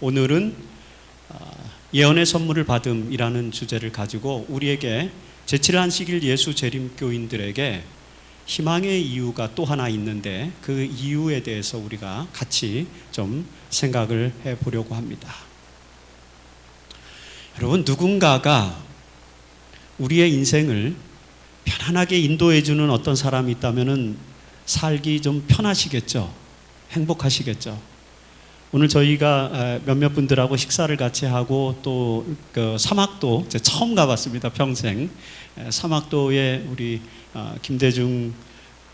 오늘은 예언의 선물을 받음이라는 주제를 가지고 우리에게 제7안식일 예수 재림교인들에게 희망의 이유가 또 하나 있는데 그 이유에 대해서 우리가 같이 좀 생각을 해보려고 합니다. 여러분, 누군가가 우리의 인생을 편안하게 인도해주는 어떤 사람이 있다면 살기 좀 편하시겠죠? 행복하시겠죠? 오늘 저희가 몇몇 분들하고 식사를 같이 하고 또 그 사막도 처음 가봤습니다. 평생 사막도에 우리 김대중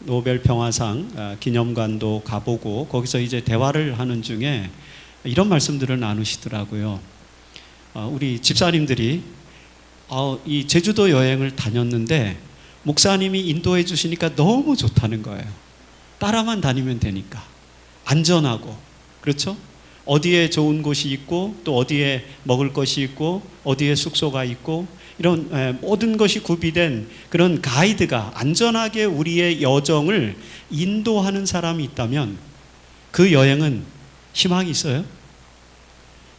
노벨 평화상 기념관도 가보고 거기서 이제 대화를 하는 중에 이런 말씀들을 나누시더라고요. 우리 집사님들이 이 제주도 여행을 다녔는데 목사님이 인도해 주시니까 너무 좋다는 거예요. 따라만 다니면 되니까 안전하고, 그렇죠? 어디에 좋은 곳이 있고 또 어디에 먹을 것이 있고 어디에 숙소가 있고 이런 모든 것이 구비된 그런 가이드가 안전하게 우리의 여정을 인도하는 사람이 있다면 그 여행은 희망이 있어요?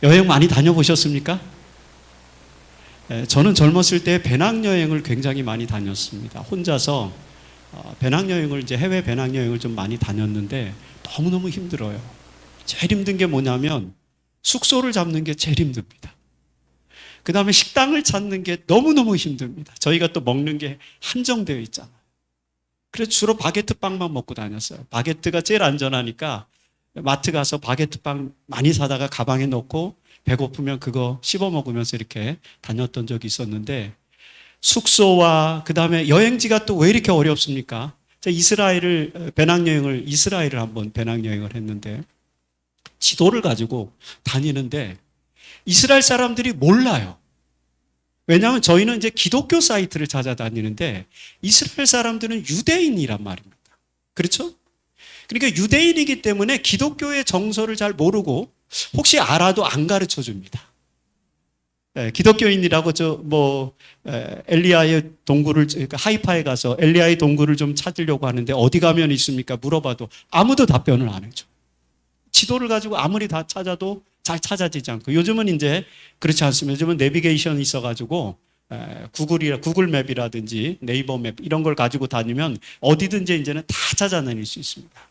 여행 많이 다녀보셨습니까? 저는 젊었을 때 배낭여행을 굉장히 많이 다녔습니다. 혼자서 배낭여행을 이제 해외 배낭여행을 좀 많이 다녔는데 너무너무 힘들어요. 제일 힘든 게 뭐냐면 숙소를 잡는 게 제일 힘듭니다. 그 다음에 식당을 찾는 게 너무너무 힘듭니다. 저희가 또 먹는 게 한정되어 있잖아요. 그래서 주로 바게트 빵만 먹고 다녔어요. 바게트가 제일 안전하니까 마트 가서 바게트 빵 많이 사다가 가방에 넣고 배고프면 그거 씹어 먹으면서 이렇게 다녔던 적이 있었는데, 숙소와 그 다음에 여행지가 또 왜 이렇게 어렵습니까? 제가 이스라엘을 한번 배낭여행을 했는데 지도를 가지고 다니는데 이스라엘 사람들이 몰라요. 왜냐하면 저희는 이제 기독교 사이트를 찾아다니는데 이스라엘 사람들은 유대인이란 말입니다. 그렇죠? 그러니까 유대인이기 때문에 기독교의 정서를 잘 모르고 혹시 알아도 안 가르쳐 줍니다. 기독교인이라고 엘리야의 동굴을, 그러니까 하이파에 가서 엘리야의 동굴을 좀 찾으려고 하는데 어디 가면 있습니까? 물어봐도 아무도 답변을 안 해줘. 지도를 가지고 아무리 다 찾아도 잘 찾아지지 않고, 요즘은 이제 그렇지 않습니다. 요즘은 내비게이션이 있어가지고 구글 맵이라든지 네이버 맵 이런 걸 가지고 다니면 어디든지 이제는 다 찾아다닐 수 있습니다.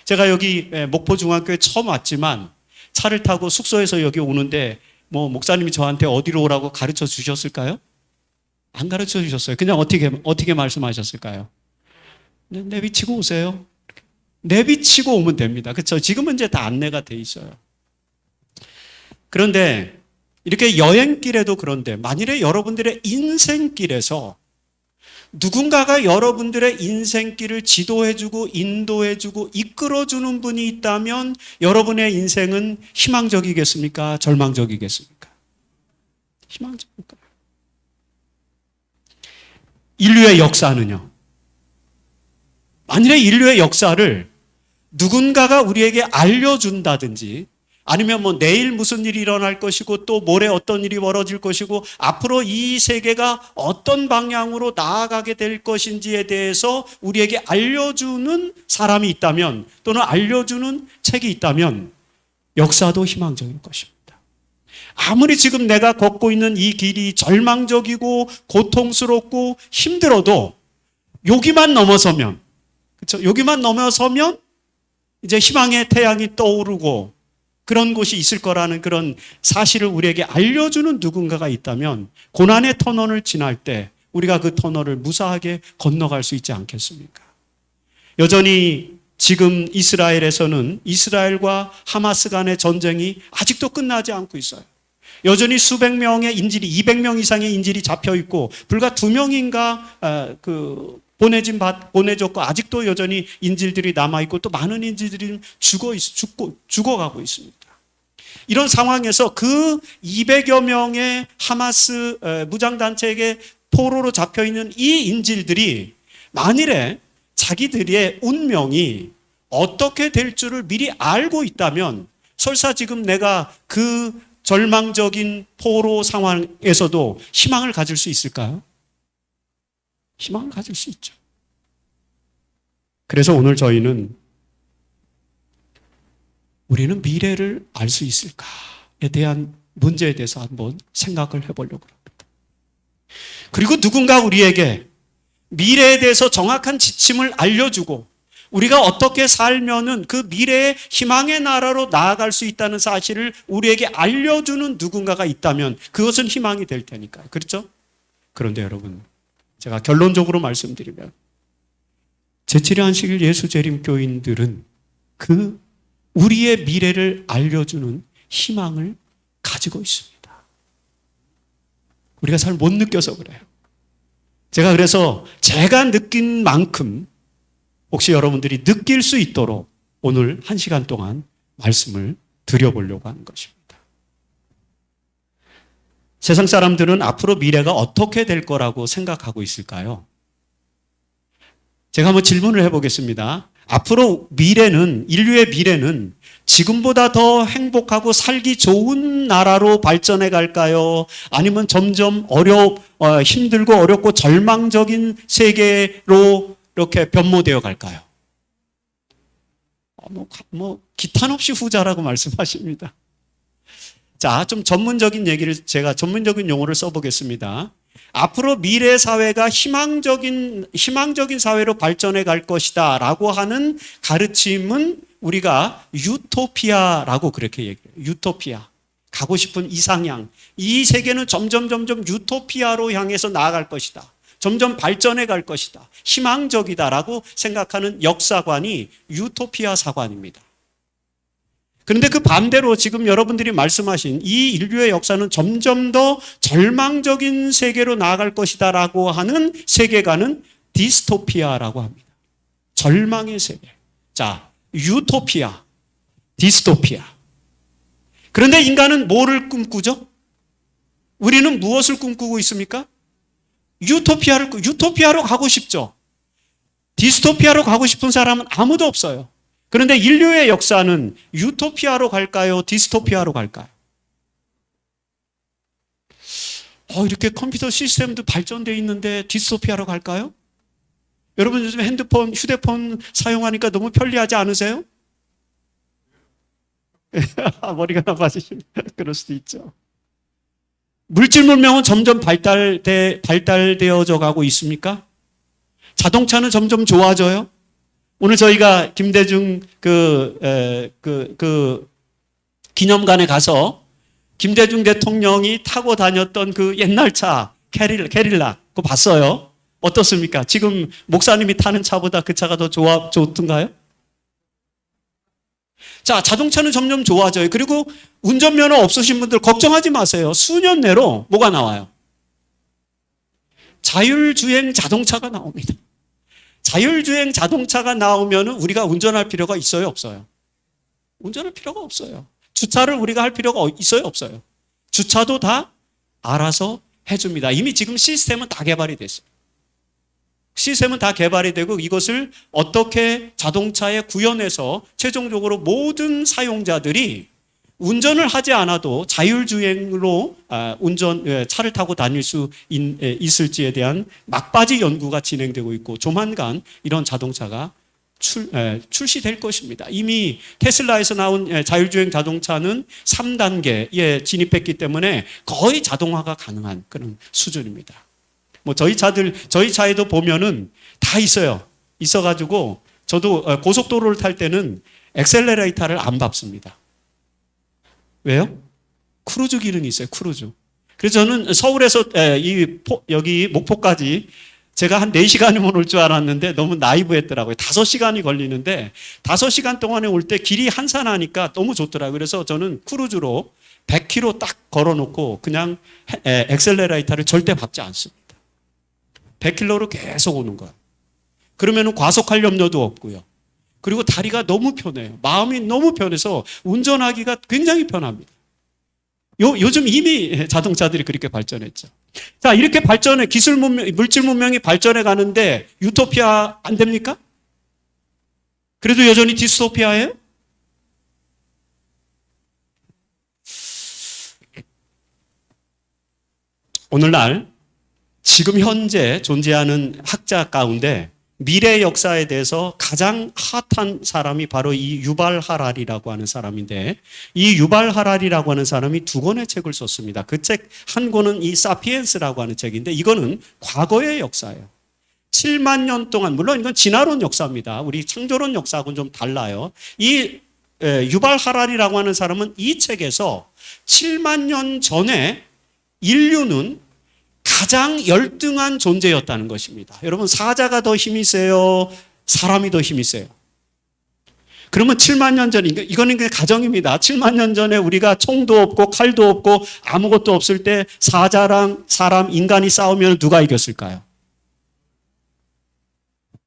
제가 여기 목포 중학교에 처음 왔지만 차를 타고 숙소에서 여기 오는데 목사님이 저한테 어디로 오라고 가르쳐 주셨을까요? 안 가르쳐 주셨어요. 그냥 어떻게 말씀하셨을까요? 내비치고 오세요. 내비치고 오면 됩니다. 그렇죠? 지금은 이제 다 안내가 돼 있어요. 그런데 이렇게 여행길에도 그런데 만일에 여러분들의 인생길에서 누군가가 여러분들의 인생길을 지도해주고 인도해주고 이끌어주는 분이 있다면 여러분의 인생은 희망적이겠습니까? 절망적이겠습니까? 희망적입니까? 인류의 역사는요. 만일에 인류의 역사를 누군가가 우리에게 알려준다든지 아니면 내일 무슨 일이 일어날 것이고 또 모레 어떤 일이 벌어질 것이고 앞으로 이 세계가 어떤 방향으로 나아가게 될 것인지에 대해서 우리에게 알려주는 사람이 있다면, 또는 알려주는 책이 있다면 역사도 희망적일 것입니다. 아무리 지금 내가 걷고 있는 이 길이 절망적이고 고통스럽고 힘들어도 여기만 넘어서면, 그렇죠? 여기만 넘어서면 이제 희망의 태양이 떠오르고 그런 곳이 있을 거라는 그런 사실을 우리에게 알려주는 누군가가 있다면 고난의 터널을 지날 때 우리가 그 터널을 무사하게 건너갈 수 있지 않겠습니까? 여전히 지금 이스라엘에서는 이스라엘과 하마스 간의 전쟁이 아직도 끝나지 않고 있어요. 여전히 수백 명의 인질이, 200명 이상의 인질이 잡혀 있고 불과 2명인가 보내졌고 아직도 여전히 인질들이 남아있고 또 많은 인질들이 죽어가고 있습니다. 이런 상황에서 그 200여 명의 하마스 무장단체에게 포로로 잡혀있는 이 인질들이 만일에 자기들의 운명이 어떻게 될 줄을 미리 알고 있다면 설사 지금 내가 그 절망적인 포로 상황에서도 희망을 가질 수 있을까요? 희망을 가질 수 있죠. 그래서 오늘 저희는 우리는 미래를 알 수 있을까? 대한 문제에 대해서 한번 생각을 해보려고 합니다. 그리고 누군가 우리에게 미래에 대해서 정확한 지침을 알려주고 우리가 어떻게 살면은 그 미래의 희망의 나라로 나아갈 수 있다는 사실을 우리에게 알려주는 누군가가 있다면 그것은 희망이 될 테니까요. 그렇죠? 그런데 여러분, 제가 결론적으로 말씀드리면 제7회 안식일 예수재림교인들은 그 우리의 미래를 알려주는 희망을 가지고 있습니다. 우리가 잘 못 느껴서 그래요. 그래서 제가 느낀 만큼 혹시 여러분들이 느낄 수 있도록 오늘 1시간 동안 말씀을 드려보려고 하는 것입니다. 세상 사람들은 앞으로 미래가 어떻게 될 거라고 생각하고 있을까요? 제가 한번 질문을 해보겠습니다. 앞으로 인류의 미래는 지금보다 더 행복하고 살기 좋은 나라로 발전해 갈까요? 아니면 점점 힘들고 어렵고 절망적인 세계로 이렇게 변모되어 갈까요? 기탄 없이 후자라고 말씀하십니다. 자, 좀 전문적인 용어를 써보겠습니다. 앞으로 미래 사회가 희망적인 사회로 발전해 갈 것이다 라고 하는 가르침은 우리가 유토피아라고 그렇게 얘기해요. 유토피아. 가고 싶은 이상향. 이 세계는 점점 유토피아로 향해서 나아갈 것이다. 점점 발전해 갈 것이다. 희망적이다라고 생각하는 역사관이 유토피아 사관입니다. 그런데 그 반대로 지금 여러분들이 말씀하신 이 인류의 역사는 점점 더 절망적인 세계로 나아갈 것이다라고 하는 세계관은 디스토피아라고 합니다. 절망의 세계. 자, 유토피아, 디스토피아. 그런데 인간은 뭐를 꿈꾸죠? 우리는 무엇을 꿈꾸고 있습니까? 유토피아로 가고 싶죠. 디스토피아로 가고 싶은 사람은 아무도 없어요. 그런데 인류의 역사는 유토피아로 갈까요? 디스토피아로 갈까요? 이렇게 컴퓨터 시스템도 발전되어 있는데 디스토피아로 갈까요? 여러분 요즘 휴대폰 사용하니까 너무 편리하지 않으세요? 머리가 나빠지시면 그럴 수도 있죠. 물질 문명은 점점 발달되어져 가고 있습니까? 자동차는 점점 좋아져요? 오늘 저희가 김대중 기념관에 가서 김대중 대통령이 타고 다녔던 그 옛날 차 캐릴락 그거 봤어요? 어떻습니까? 지금 목사님이 타는 차보다 그 차가 더 좋던가요? 자, 자동차는 점점 좋아져요. 그리고 운전면허 없으신 분들 걱정하지 마세요. 수년 내로 뭐가 나와요? 자율주행 자동차가 나옵니다. 자율주행 자동차가 나오면 우리가 운전할 필요가 있어요, 없어요? 운전할 필요가 없어요. 주차를 우리가 할 필요가 있어요, 없어요? 주차도 다 알아서 해줍니다. 이미 지금 시스템은 다 개발이 됐어요. 시스템은 다 개발이 되고 이것을 어떻게 자동차에 구현해서 최종적으로 모든 사용자들이 운전을 하지 않아도 자율주행으로 차를 타고 다닐 수 있을지에 대한 막바지 연구가 진행되고 있고 조만간 이런 자동차가 출시될 것입니다. 이미 테슬라에서 나온 자율주행 자동차는 3단계에 진입했기 때문에 거의 자동화가 가능한 그런 수준입니다. 저희 차에도 보면은 다 있어가지고 저도 고속도로를 탈 때는 엑셀레이터를 안 밟습니다. 왜요? 크루즈 기능이 있어요, 크루즈. 그래서 저는 서울에서 여기 목포까지 제가 한 4시간이면 올 줄 알았는데 너무 나이브했더라고요. 5시간이 걸리는데 5시간 동안에 올 때 길이 한산하니까 너무 좋더라고요. 그래서 저는 크루즈로 100km 딱 걸어놓고 그냥 엑셀레이터를 절대 밟지 않습니다. 100km로 계속 오는 거예요. 그러면 과속할 염려도 없고요. 그리고 다리가 너무 편해요. 마음이 너무 편해서 운전하기가 굉장히 편합니다. 요즘 이미 자동차들이 그렇게 발전했죠. 자, 이렇게 물질 문명이 발전해 가는데 유토피아 안 됩니까? 그래도 여전히 디스토피아예요? 오늘날 지금 현재 존재하는 학자 가운데 미래 역사에 대해서 가장 핫한 사람이 바로 이 유발 하랄이라고 하는 사람인데, 이 유발 하랄이라고 하는 사람이 두 권의 책을 썼습니다. 그 책 한 권은 이 사피엔스라고 하는 책인데, 이거는 과거의 역사예요. 7만 년 동안, 물론 이건 진화론 역사입니다. 우리 창조론 역사하고는 좀 달라요. 이 유발 하랄이라고 하는 사람은 이 책에서 7만 년 전에 인류는 가장 열등한 존재였다는 것입니다. 여러분, 사자가 더 힘이 세요? 사람이 더 힘이 세요? 그러면 7만 년 전, 이거는 그냥 가정입니다. 7만 년 전에 우리가 총도 없고 칼도 없고 아무것도 없을 때 사자랑 사람, 인간이 싸우면 누가 이겼을까요?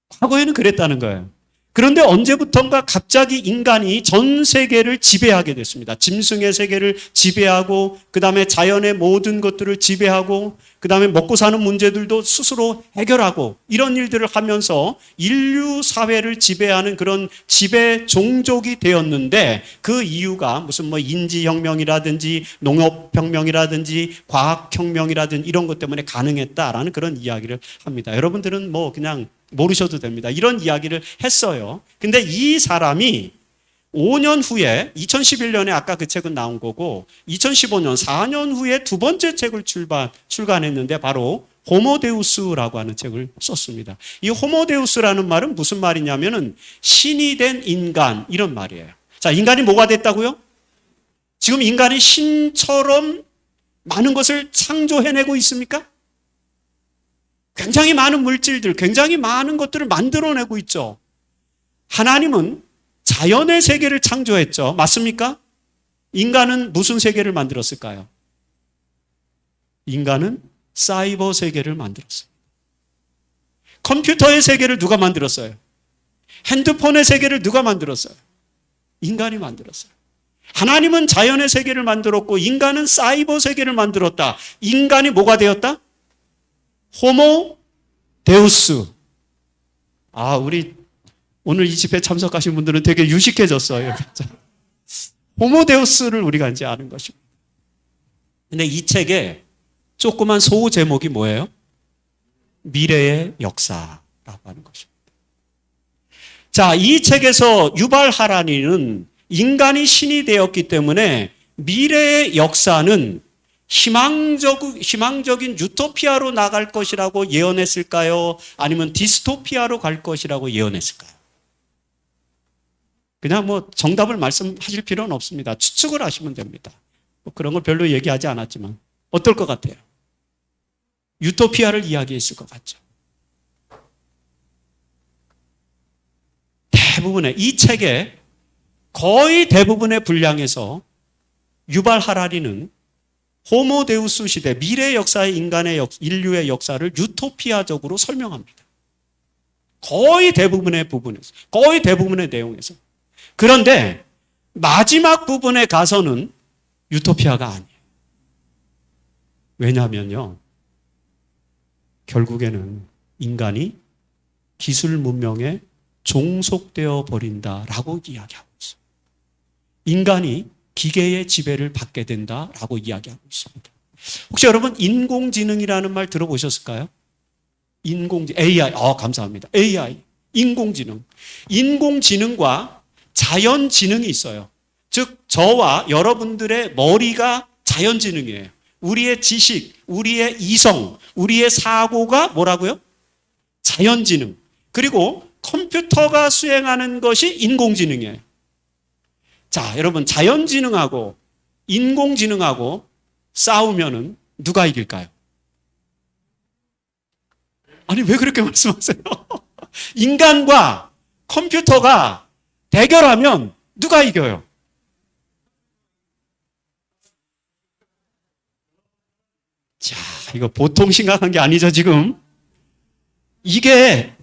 과거에는 그랬다는 거예요. 그런데 언제부턴가 갑자기 인간이 전 세계를 지배하게 됐습니다. 짐승의 세계를 지배하고, 그 다음에 자연의 모든 것들을 지배하고, 그 다음에 먹고 사는 문제들도 스스로 해결하고, 이런 일들을 하면서 인류 사회를 지배하는 그런 지배 종족이 되었는데, 그 이유가 무슨 뭐 인지혁명이라든지 농업혁명이라든지 과학혁명이라든지 이런 것 때문에 가능했다라는 그런 이야기를 합니다. 여러분들은 뭐 그냥 모르셔도 됩니다. 이런 이야기를 했어요. 근데 이 사람이 5년 후에 2011년에 아까 그 책은 나온 거고 2015년 4년 후에 두 번째 책을 출간했는데 바로 호모데우스라고 하는 책을 썼습니다. 이 호모데우스라는 말은 무슨 말이냐면은 신이 된 인간 이런 말이에요. 자, 인간이 뭐가 됐다고요? 지금 인간이 신처럼 많은 것을 창조해내고 있습니까? 굉장히 많은 물질들, 굉장히 많은 것들을 만들어내고 있죠. 하나님은 자연의 세계를 창조했죠. 맞습니까? 인간은 무슨 세계를 만들었을까요? 인간은 사이버 세계를 만들었어요. 컴퓨터의 세계를 누가 만들었어요? 핸드폰의 세계를 누가 만들었어요? 인간이 만들었어요. 하나님은 자연의 세계를 만들었고 인간은 사이버 세계를 만들었다. 인간이 뭐가 되었다? 호모 데우스. 우리 오늘 이 집회 참석하신 분들은 되게 유식해졌어요. 호모 데우스를 우리가 이제 아는 것입니다. 근데 이 책의 조그만 소 제목이 뭐예요? 미래의 역사라고 하는 것입니다. 자, 이 책에서 유발 하라니는 인간이 신이 되었기 때문에 미래의 역사는 희망적인 유토피아로 나갈 것이라고 예언했을까요? 아니면 디스토피아로 갈 것이라고 예언했을까요? 그냥 뭐 정답을 말씀하실 필요는 없습니다. 추측을 하시면 됩니다. 뭐 그런 걸 별로 얘기하지 않았지만 어떨 것 같아요? 유토피아를 이야기했을 것 같죠. 대부분의 이 책의 거의 대부분의 분량에서 유발 하라리는 호모데우스 시대, 미래 역사의 인류의 역사를 유토피아적으로 설명합니다. 거의 대부분의 부분에서, 거의 대부분의 내용에서. 그런데 마지막 부분에 가서는 유토피아가 아니에요. 왜냐하면요, 결국에는 인간이 기술 문명에 종속되어 버린다라고 이야기하고 있어요. 인간이 기계의 지배를 받게 된다라고 이야기하고 있습니다. 혹시 여러분 인공지능이라는 말 들어보셨을까요? AI. 감사합니다. AI. 인공지능. 인공지능과 자연지능이 있어요. 즉 저와 여러분들의 머리가 자연지능이에요. 우리의 지식, 우리의 이성, 우리의 사고가 뭐라고요? 자연지능. 그리고 컴퓨터가 수행하는 것이 인공지능이에요. 자, 여러분 자연지능하고 인공지능하고 싸우면은 누가 이길까요? 아니 왜 그렇게 말씀하세요? 인간과 컴퓨터가 대결하면 누가 이겨요? 자, 이거 보통 심각한 게 아니죠 지금. 이게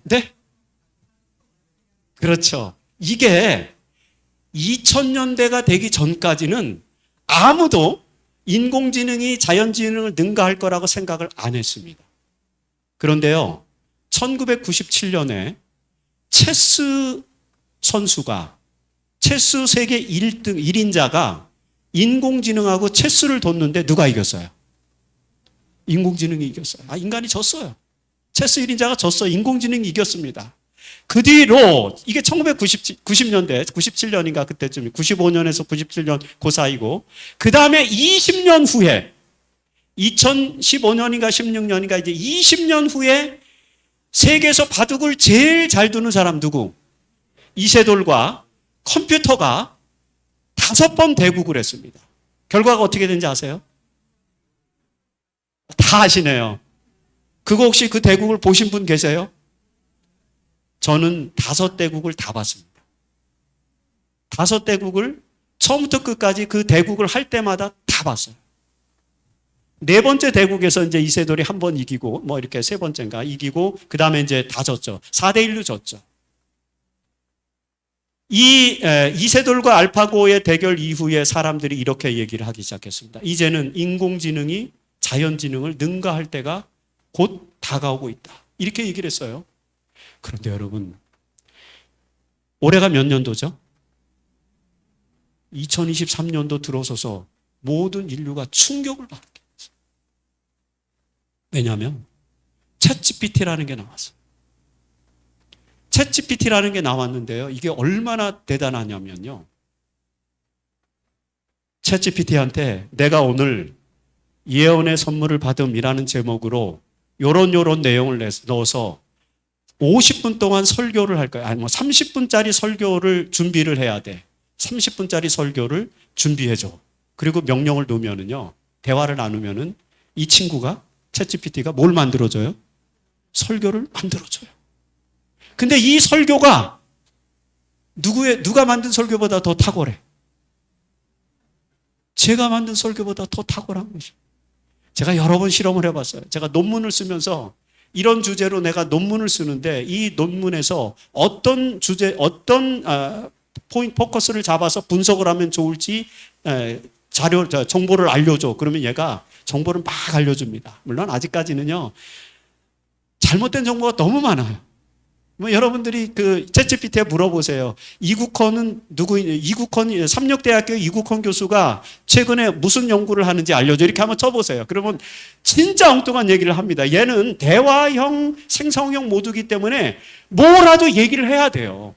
그렇죠. 이게 2000년대가 되기 전까지는 아무도 인공지능이 자연지능을 능가할 거라고 생각을 안 했습니다. 그런데요, 1997년에 체스 선수가, 체스 세계 1등, 1인자가 인공지능하고 체스를 뒀는데 누가 이겼어요? 인공지능이 이겼어요. 인간이 졌어요. 체스 1인자가 졌어. 인공지능이 이겼습니다. 그 뒤로 이게 1990년대, 97년인가 그때쯤 95년에서 97년 그 사이고 그 다음에 20년 후에 2015년인가 16년인가 이제 20년 후에 세계에서 바둑을 제일 잘 두는 사람 누구? 이세돌과 컴퓨터가 5번 대국을 했습니다. 결과가 어떻게 된지 아세요? 다 아시네요. 그거 혹시 그 대국을 보신 분 계세요? 저는 5대국을 다 봤습니다. 5대국을 처음부터 끝까지 그 대국을 할 때마다 다 봤어요. 4번째 대국에서 이제 이세돌이 한 번 이기고 뭐 이렇게 3번째인가 이기고 그 다음에 이제 다 졌죠. 4대1로 졌죠. 이 이세돌과 알파고의 대결 이후에 사람들이 이렇게 얘기를 하기 시작했습니다. 이제는 인공지능이 자연지능을 능가할 때가 곧 다가오고 있다. 이렇게 얘기를 했어요. 그런데 여러분, 올해가 몇 년도죠? 2023년도 들어서서 모든 인류가 충격을 받게 됐어요. 왜냐하면 챗GPT라는 게 나왔어요. 챗GPT라는 게 나왔는데요. 이게 얼마나 대단하냐면요. 챗GPT한테 내가 오늘 예언의 선물을 받음이라는 제목으로 요런 내용을 넣어서 50분 동안 설교를 할 거야. 아니 30분짜리 설교를 준비를 해야 돼. 30분짜리 설교를 준비해 줘. 그리고 명령을 넣으면은요. 대화를 나누면은 이 친구가 챗GPT가 뭘 만들어 줘요? 설교를 만들어 줘요. 근데 이 설교가 누가 만든 설교보다 더 탁월해. 제가 만든 설교보다 더 탁월한 것입니다. 제가 여러 번 실험을 해봤어요. 제가 논문을 쓰면서 이런 주제로 내가 논문을 쓰는데 이 논문에서 어떤 포인트 포커스를 잡아서 분석을 하면 좋을지 정보를 알려줘. 그러면 얘가 정보를 막 알려줍니다. 물론 아직까지는요. 잘못된 정보가 너무 많아요. 뭐 여러분들이 그 챗GPT에 물어보세요. 삼육대학교 이국헌 교수가 최근에 무슨 연구를 하는지 알려줘. 이렇게 한번 쳐보세요. 그러면 진짜 엉뚱한 얘기를 합니다. 얘는 대화형, 생성형 모두기 때문에 뭐라도 얘기를 해야 돼요.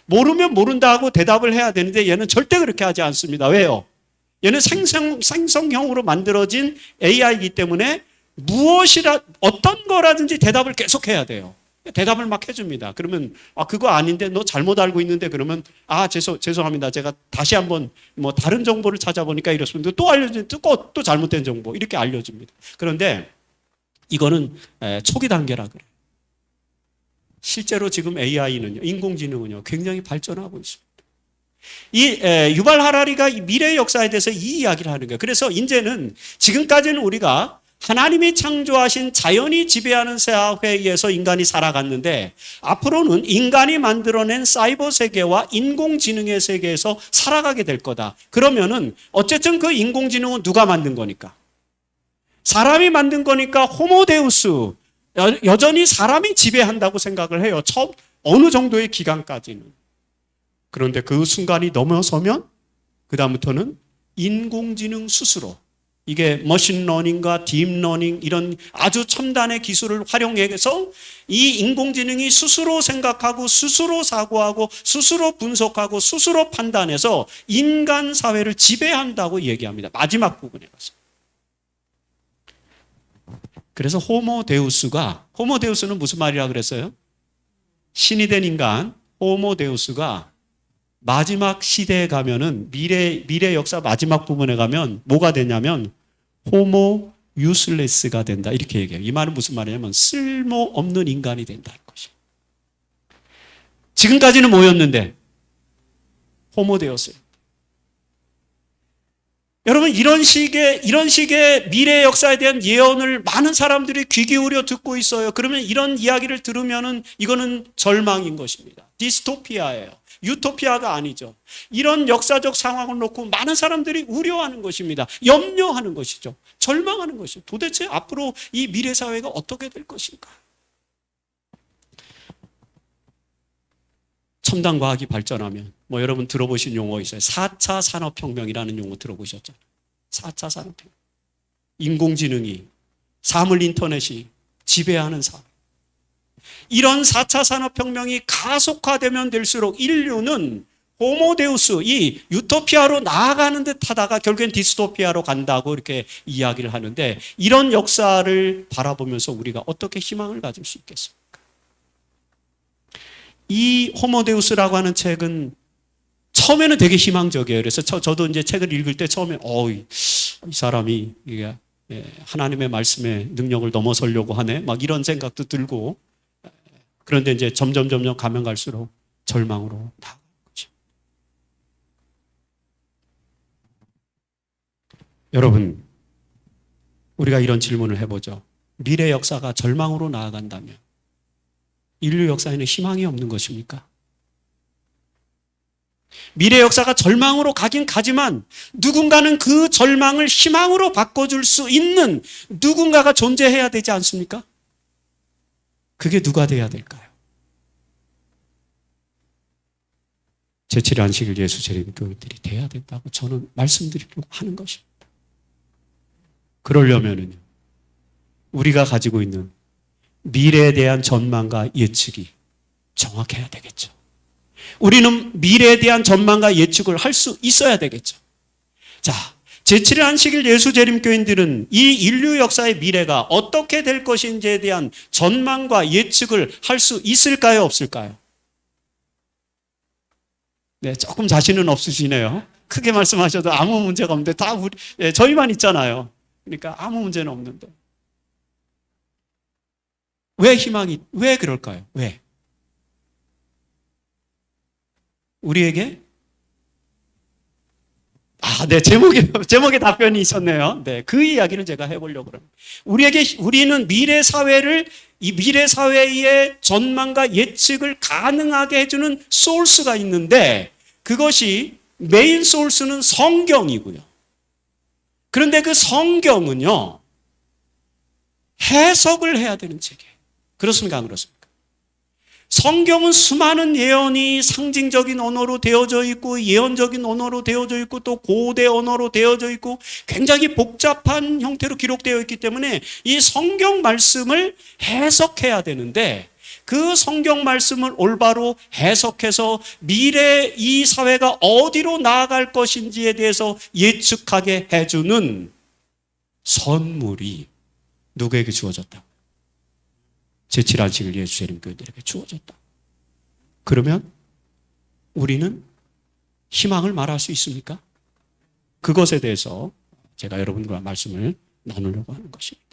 모르면 모른다 하고 대답을 해야 되는데 얘는 절대 그렇게 하지 않습니다. 왜요? 얘는 생성형으로 만들어진 AI이기 때문에 어떤 거라든지 대답을 계속 해야 돼요. 대답을 막 해줍니다. 그러면 그거 아닌데 너 잘못 알고 있는데 그러면 죄송합니다. 제가 다시 한번 뭐 다른 정보를 찾아보니까 이렇습니다. 또 알려주면 또 잘못된 정보 이렇게 알려줍니다. 그런데 이거는 초기 단계라 그래요. 실제로 지금 AI는요, 인공지능은요, 굉장히 발전하고 있습니다. 유발 하라리가 미래의 역사에 대해서 이 이야기를 하는 거예요. 그래서 이제는 지금까지는 우리가 하나님이 창조하신 자연이 지배하는 사회에 의해서 인간이 살아갔는데 앞으로는 인간이 만들어낸 사이버 세계와 인공지능의 세계에서 살아가게 될 거다. 그러면은 어쨌든 그 인공지능은 누가 만든 거니까? 사람이 만든 거니까 호모데우스, 여전히 사람이 지배한다고 생각을 해요. 어느 정도의 기간까지는. 그런데 그 순간이 넘어서면 그다음부터는 인공지능 스스로 이게 머신러닝과 딥러닝 이런 아주 첨단의 기술을 활용해서 이 인공지능이 스스로 생각하고 스스로 사고하고 스스로 분석하고 스스로 판단해서 인간 사회를 지배한다고 얘기합니다. 마지막 부분에 가서. 그래서 호모데우스는 무슨 말이라 그랬어요? 신이 된 인간 호모데우스가 마지막 시대에 가면은 미래 역사 마지막 부분에 가면 뭐가 되냐면 호모 유슬레스가 된다 이렇게 얘기해요. 이 말은 무슨 말이냐면 쓸모없는 인간이 된다는 것이에요. 지금까지는 뭐였는데? 호모되었어요. 여러분 이런 식의 미래 역사에 대한 예언을 많은 사람들이 귀 기울여 듣고 있어요. 그러면 이런 이야기를 들으면은 이거는 절망인 것입니다. 디스토피아예요. 유토피아가 아니죠. 이런 역사적 상황을 놓고 많은 사람들이 우려하는 것입니다. 염려하는 것이죠. 절망하는 것이죠. 도대체 앞으로 이 미래 사회가 어떻게 될 것인가? 첨단 과학이 발전하면 여러분 들어보신 용어 있어요. 4차 산업혁명이라는 용어 들어보셨죠? 4차 산업혁명. 인공지능이 사물 인터넷이 지배하는 사회. 이런 4차 산업혁명이 가속화되면 될수록 인류는 호모데우스, 이 유토피아로 나아가는 듯 하다가 결국엔 디스토피아로 간다고 이렇게 이야기를 하는데, 이런 역사를 바라보면서 우리가 어떻게 희망을 가질 수 있겠습니까? 이 호모데우스라고 하는 책은 처음에는 되게 희망적이에요. 그래서 저도 이제 책을 읽을 때 처음에 이 사람이 이게 하나님의 말씀의 능력을 넘어서려고 하네, 막 이런 생각도 들고, 그런데 이제 점점 가면 갈수록 절망으로 나아가는 거죠. 여러분, 우리가 이런 질문을 해보죠. 미래 역사가 절망으로 나아간다면 인류 역사에는 희망이 없는 것입니까? 미래 역사가 절망으로 가긴 가지만 누군가는 그 절망을 희망으로 바꿔줄 수 있는 누군가가 존재해야 되지 않습니까? 그게 누가 돼야 될까요? 제7의 안식일 예수 재림교회들이 돼야 된다고 저는 말씀드리려고 하는 것입니다. 그러려면은 우리가 가지고 있는 미래에 대한 전망과 예측이 정확해야 되겠죠. 우리는 미래에 대한 전망과 예측을 할 수 있어야 되겠죠. 자, 제7일 안식일 예수 재림교인들은 이 인류 역사의 미래가 어떻게 될 것인지에 대한 전망과 예측을 할 수 있을까요, 없을까요? 네, 조금 자신은 없으시네요. 크게 말씀하셔도 아무 문제가 없는데 다 저희만 있잖아요. 그러니까 아무 문제는 없는데. 왜 그럴까요? 왜? 우리에게? 네, 제목에 답변이 있었네요. 네, 그 이야기를 제가 해보려고 합니다. 우리는 이 미래 사회의 전망과 예측을 가능하게 해주는 소스가 있는데, 그것이 메인 소스는 성경이고요. 그런데 그 성경은요, 해석을 해야 되는 책이에요. 그렇습니까? 안 그렇습니까? 성경은 수많은 예언이 상징적인 언어로 되어져 있고, 예언적인 언어로 되어져 있고, 또 고대 언어로 되어져 있고, 굉장히 복잡한 형태로 기록되어 있기 때문에 이 성경 말씀을 해석해야 되는데, 그 성경 말씀을 올바로 해석해서 미래 이 사회가 어디로 나아갈 것인지에 대해서 예측하게 해주는 선물이 누구에게 주어졌다? 제7 안식일 예수 재림교회들에게 주어졌다. 그러면 우리는 희망을 말할 수 있습니까? 그것에 대해서 제가 여러분과 말씀을 나누려고 하는 것입니다.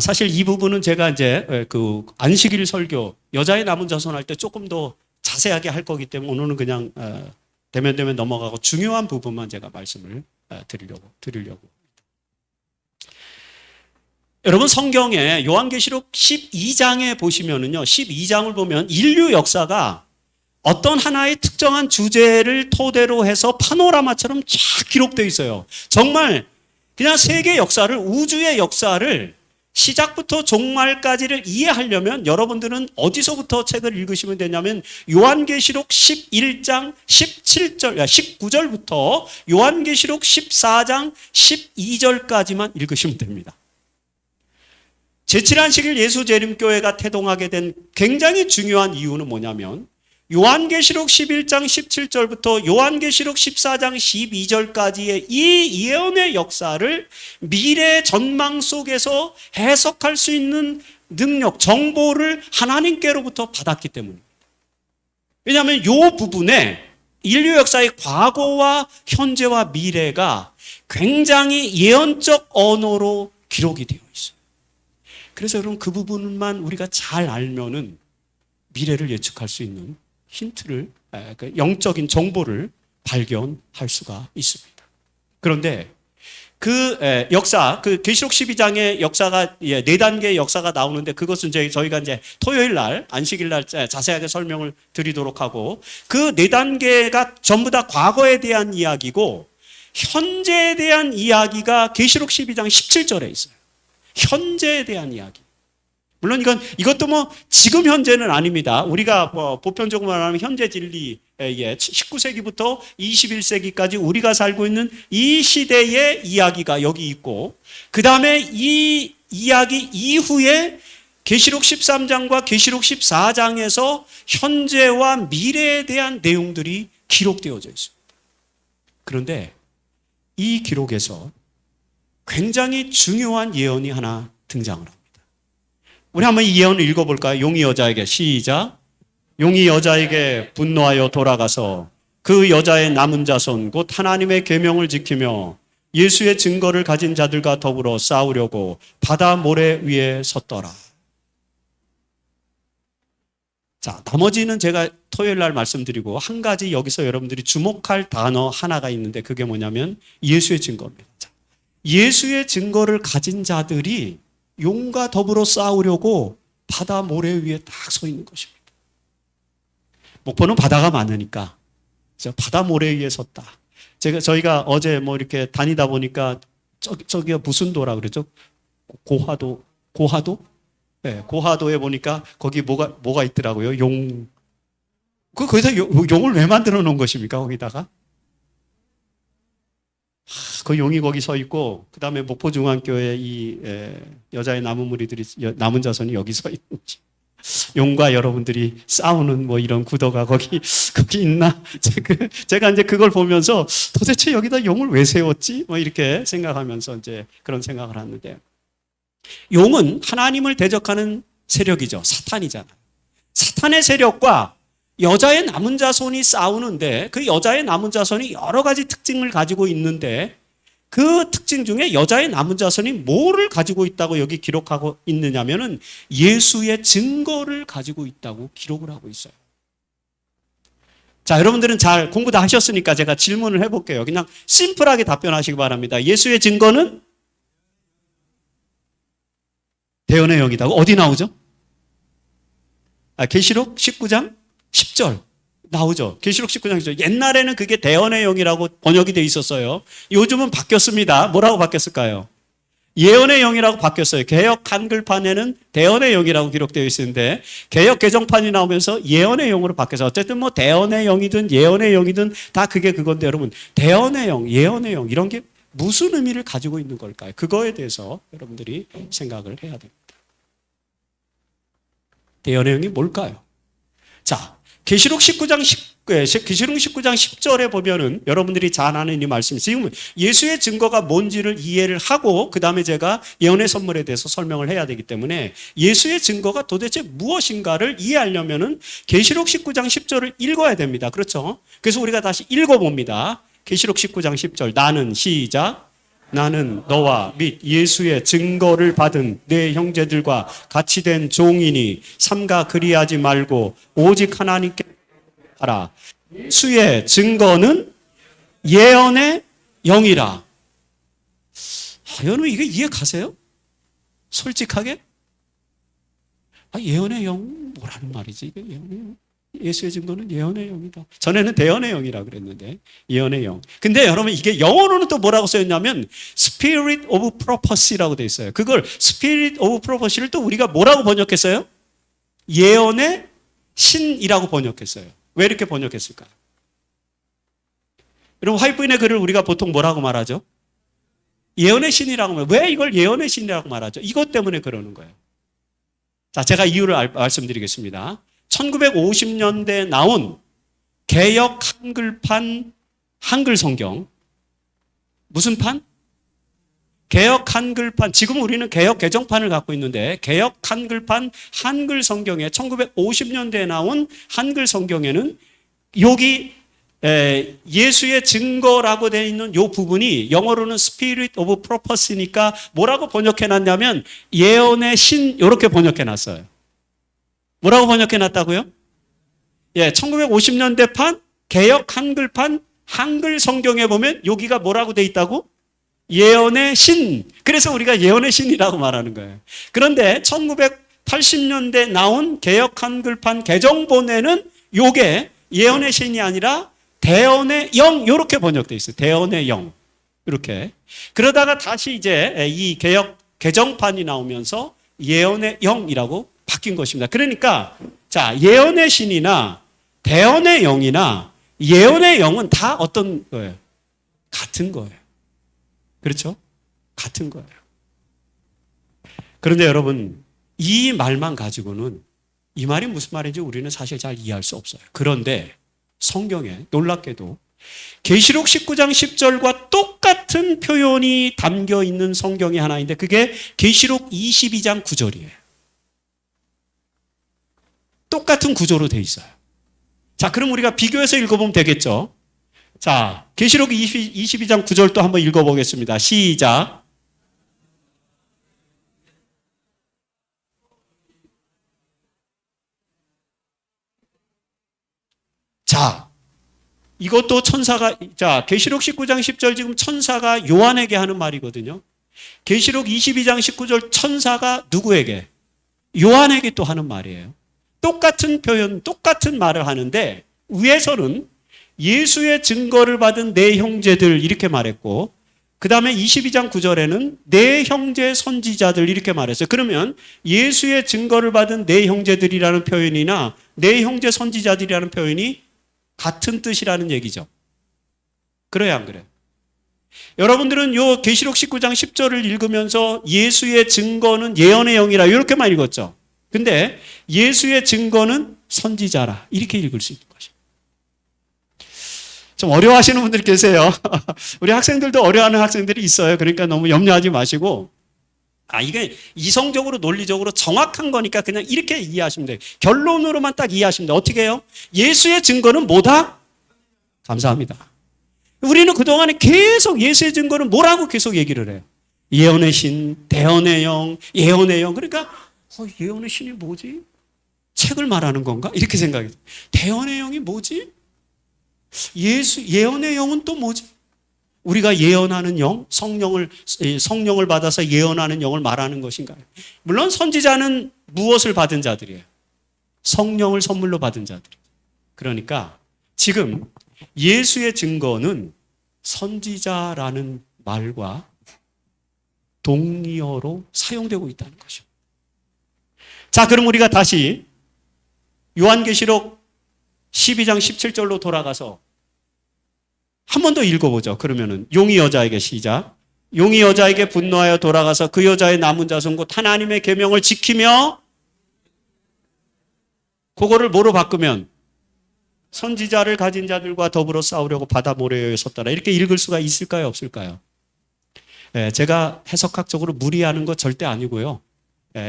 사실 이 부분은 제가 이제 그 안식일 설교 여자의 남은 자손 할 때 조금 더 자세하게 할 거기 때문에 오늘은 그냥 되면 넘어가고 중요한 부분만 제가 말씀을 드리려고. 여러분, 성경에 요한계시록 12장에 보시면은요, 12장을 보면 인류 역사가 어떤 하나의 특정한 주제를 토대로 해서 파노라마처럼 쫙 기록되어 있어요. 정말 그냥 세계 역사를, 우주의 역사를 시작부터 종말까지를 이해하려면 여러분들은 어디서부터 책을 읽으시면 되냐면 요한계시록 11장 19절부터 요한계시록 14장 12절까지만 읽으시면 됩니다. 제7 안식일 예수 재림교회가 태동하게 된 굉장히 중요한 이유는 뭐냐면 요한계시록 11장 17절부터 요한계시록 14장 12절까지의 이 예언의 역사를 미래 전망 속에서 해석할 수 있는 능력, 정보를 하나님께로부터 받았기 때문입니다. 왜냐하면 이 부분에 인류 역사의 과거와 현재와 미래가 굉장히 예언적 언어로 기록이 되어 있어요. 그래서 여러분, 그 부분만 우리가 잘 알면은 미래를 예측할 수 있는 힌트를, 영적인 정보를 발견할 수가 있습니다. 그런데 그 역사, 그 계시록 12장의 역사가 4단계의 역사가 나오는데 그것은 저희가 이제 토요일 날, 안식일 날 자세하게 설명을 드리도록 하고, 그 4단계가 전부 다 과거에 대한 이야기고 현재에 대한 이야기가 계시록 12장 17절에 있어요. 현재에 대한 이야기. 물론 이것도 지금 현재는 아닙니다. 우리가 보편적으로 말하면 현재 진리의 19세기부터 21세기까지 우리가 살고 있는 이 시대의 이야기가 여기 있고, 그 다음에 이 이야기 이후에 계시록 13장과 계시록 14장에서 현재와 미래에 대한 내용들이 기록되어져 있습니다. 그런데 이 기록에서 굉장히 중요한 예언이 하나 등장을 합니다. 우리 한번 이 예언을 읽어볼까요? 용이 여자에게, 시작. 용이 여자에게 분노하여 돌아가서 그 여자의 남은 자손 곧 하나님의 계명을 지키며 예수의 증거를 가진 자들과 더불어 싸우려고 바다 모래 위에 섰더라. 자, 나머지는 제가 토요일 날 말씀드리고 한 가지 여기서 여러분들이 주목할 단어 하나가 있는데 그게 뭐냐면 예수의 증거입니다. 자, 예수의 증거를 가진 자들이 용과 더불어 싸우려고 바다 모래 위에 딱 서 있는 것입니다. 목포는 바다가 많으니까 바다 모래 위에 섰다. 저희가 어제 뭐 이렇게 다니다 보니까 저기가 무슨 도라 그러죠? 고하도? 네, 고하도에 보니까 거기 뭐가 있더라고요. 거기다 용을 왜 만들어 놓은 것입니까? 거기다가? 그 용이 거기 서 있고, 그 다음에 목포중앙교회 여자의 남은 무리들이, 남은 자손이 여기 서 있는 거지. 용과 여러분들이 싸우는 뭐 이런 구도가 거기 있나? 제가 이제 그걸 보면서 도대체 여기다 용을 왜 세웠지? 뭐 이렇게 생각하면서 이제 그런 생각을 하는데, 용은 하나님을 대적하는 세력이죠. 사탄이잖아요. 사탄의 세력과 여자의 남은 자손이 싸우는데 그 여자의 남은 자손이 여러 가지 특징을 가지고 있는데 그 특징 중에 여자의 남은 자손이 뭐를 가지고 있다고 여기 기록하고 있느냐면은 예수의 증거를 가지고 있다고 기록을 하고 있어요. 자, 여러분들은 잘 공부 다 하셨으니까 제가 질문을 해볼게요. 그냥 심플하게 답변하시기 바랍니다. 예수의 증거는 대언의 영이다. 어디 나오죠? 계시록 19장 10절 나오죠. 계시록 19장 10절. 옛날에는 그게 대언의 영이라고 번역이 돼 있었어요. 요즘은 바뀌었습니다. 뭐라고 바뀌었을까요? 예언의 영이라고 바뀌었어요. 개역 한글판에는 대언의 영이라고 기록되어 있었는데 개역 개정판이 나오면서 예언의 영으로 바뀌어서 어쨌든 뭐 대언의 영이든 예언의 영이든 다 그게 그건데 여러분 대언의 영, 예언의 영 이런 게 무슨 의미를 가지고 있는 걸까요? 그거에 대해서 여러분들이 생각을 해야 됩니다. 대언의 영이 뭘까요? 자, 계시록 19장 10절에 보면은 여러분들이 잘 아는 이 말씀이 지금 예수의 증거가 뭔지를 이해를 하고 그 다음에 제가 예언의 선물에 대해서 설명을 해야 되기 때문에 예수의 증거가 도대체 무엇인가를 이해하려면은 계시록 19장 10절을 읽어야 됩니다. 그렇죠? 그래서 우리가 다시 읽어봅니다. 계시록 19장 10절 나는 시작 나는 너와 및 예수의 증거를 받은 내 형제들과 같이 된 종이니 삼가 그리하지 말고 오직 하나님께 하라. 예수의 증거는 예언의 영이라. 여러분 이게 이해 가세요? 솔직하게? 예언의 영 뭐라는 말이지? 이게 예언의 영. 예수의 증거는 예언의 영이다. 전에는 대언의 영이라고 그랬는데 예언의 영. 근데 여러분 이게 영어로는 또 뭐라고 쓰였냐면 Spirit of Prophecy라고 돼 있어요. 그걸 Spirit of Prophecy를 또 우리가 뭐라고 번역했어요? 예언의 신이라고 번역했어요. 왜 이렇게 번역했을까요? 여러분 화이트인의 글을 우리가 보통 뭐라고 말하죠? 예언의 신이라고 말해요. 왜 이걸 예언의 신이라고 말하죠? 이것 때문에 그러는 거예요. 자, 제가 이유를 말씀드리겠습니다. 1950년대에 나온 개역 한글판 한글 성경. 무슨 판? 개역 한글판. 지금 우리는 개역 개정판을 갖고 있는데 개역 한글판 한글 성경에 1950년대에 나온 한글 성경에는 여기 예수의 증거라고 되어 있는 이 부분이 영어로는 Spirit of Prophecy니까 뭐라고 번역해놨냐면 예언의 신 이렇게 번역해놨어요. 뭐라고 번역해놨다고요? 1950년대판 개역 한글판 한글 성경에 보면 여기가 뭐라고 돼 있다고? 예언의 신. 그래서 우리가 예언의 신이라고 말하는 거예요. 그런데 1980년대 나온 개역 한글판 개정본에는 요게 예언의 신이 아니라 대언의 영 이렇게 번역돼 있어요. 대언의 영 이렇게. 그러다가 다시 이제 이 개역 개정판이 나오면서 예언의 영이라고 바뀐 것입니다. 그러니까 자 예언의 신이나 대언의 영이나 예언의 영은 다 어떤 거예요? 같은 거예요. 그렇죠? 같은 거예요. 그런데 여러분 이 말만 가지고는 이 말이 무슨 말인지 우리는 사실 잘 이해할 수 없어요. 그런데 성경에 놀랍게도 계시록 19장 10절과 똑같은 표현이 담겨 있는 성경이 하나 있는데 그게 계시록 22장 9절이에요. 똑같은 구조로 돼 있어요. 자, 그럼 우리가 비교해서 읽어보면 되겠죠? 자, 계시록 22장 9절 또 한번 읽어보겠습니다. 시작. 자, 이것도 계시록 19장 10절 지금 천사가 요한에게 하는 말이거든요. 계시록 22장 19절 천사가 누구에게? 요한에게 또 하는 말이에요. 똑같은 표현, 똑같은 말을 하는데 위에서는 예수의 증거를 받은 내 형제들 이렇게 말했고 그 다음에 22장 9절에는 내 형제 선지자들 이렇게 말했어요. 그러면 예수의 증거를 받은 내 형제들이라는 표현이나 내 형제 선지자들이라는 표현이 같은 뜻이라는 얘기죠. 그래요, 안 그래요? 여러분들은 요 계시록 19장 10절을 읽으면서 예수의 증거는 예언의 영이라 이렇게만 읽었죠. 근데 예수의 증거는 선지자라 이렇게 읽을 수 있는 것이죠. 좀 어려워하시는 분들이 계세요. 우리 학생들도 어려워하는 학생들이 있어요. 그러니까 너무 염려하지 마시고 이게 이성적으로 논리적으로 정확한 거니까 그냥 이렇게 이해하시면 돼요. 결론으로만 딱 이해하시면 돼요. 어떻게 해요? 예수의 증거는 뭐다? 감사합니다. 우리는 그동안에 계속 예수의 증거는 뭐라고 계속 얘기를 해요? 예언의 신, 대언의 영, 예언의 영. 그러니까 예언의 신이 뭐지? 책을 말하는 건가? 이렇게 생각해요. 대언의 영이 뭐지? 예언의 영은 또 뭐지? 우리가 예언하는 영, 성령을 받아서 예언하는 영을 말하는 것인가요? 물론 선지자는 무엇을 받은 자들이에요? 성령을 선물로 받은 자들이에요. 그러니까 지금 예수의 증거는 선지자라는 말과 동의어로 사용되고 있다는 것이죠. 자, 그럼 우리가 다시 요한계시록 12장 17절로 돌아가서 한 번 더 읽어보죠. 그러면은 용이 여자에게 시작. 용이 여자에게 분노하여 돌아가서 그 여자의 남은 자손 곧 하나님의 계명을 지키며 그거를 뭐로 바꾸면 선지자를 가진 자들과 더불어 싸우려고 바다 모래에 섰더라. 이렇게 읽을 수가 있을까요? 없을까요? 제가 해석학적으로 무리하는 거 절대 아니고요.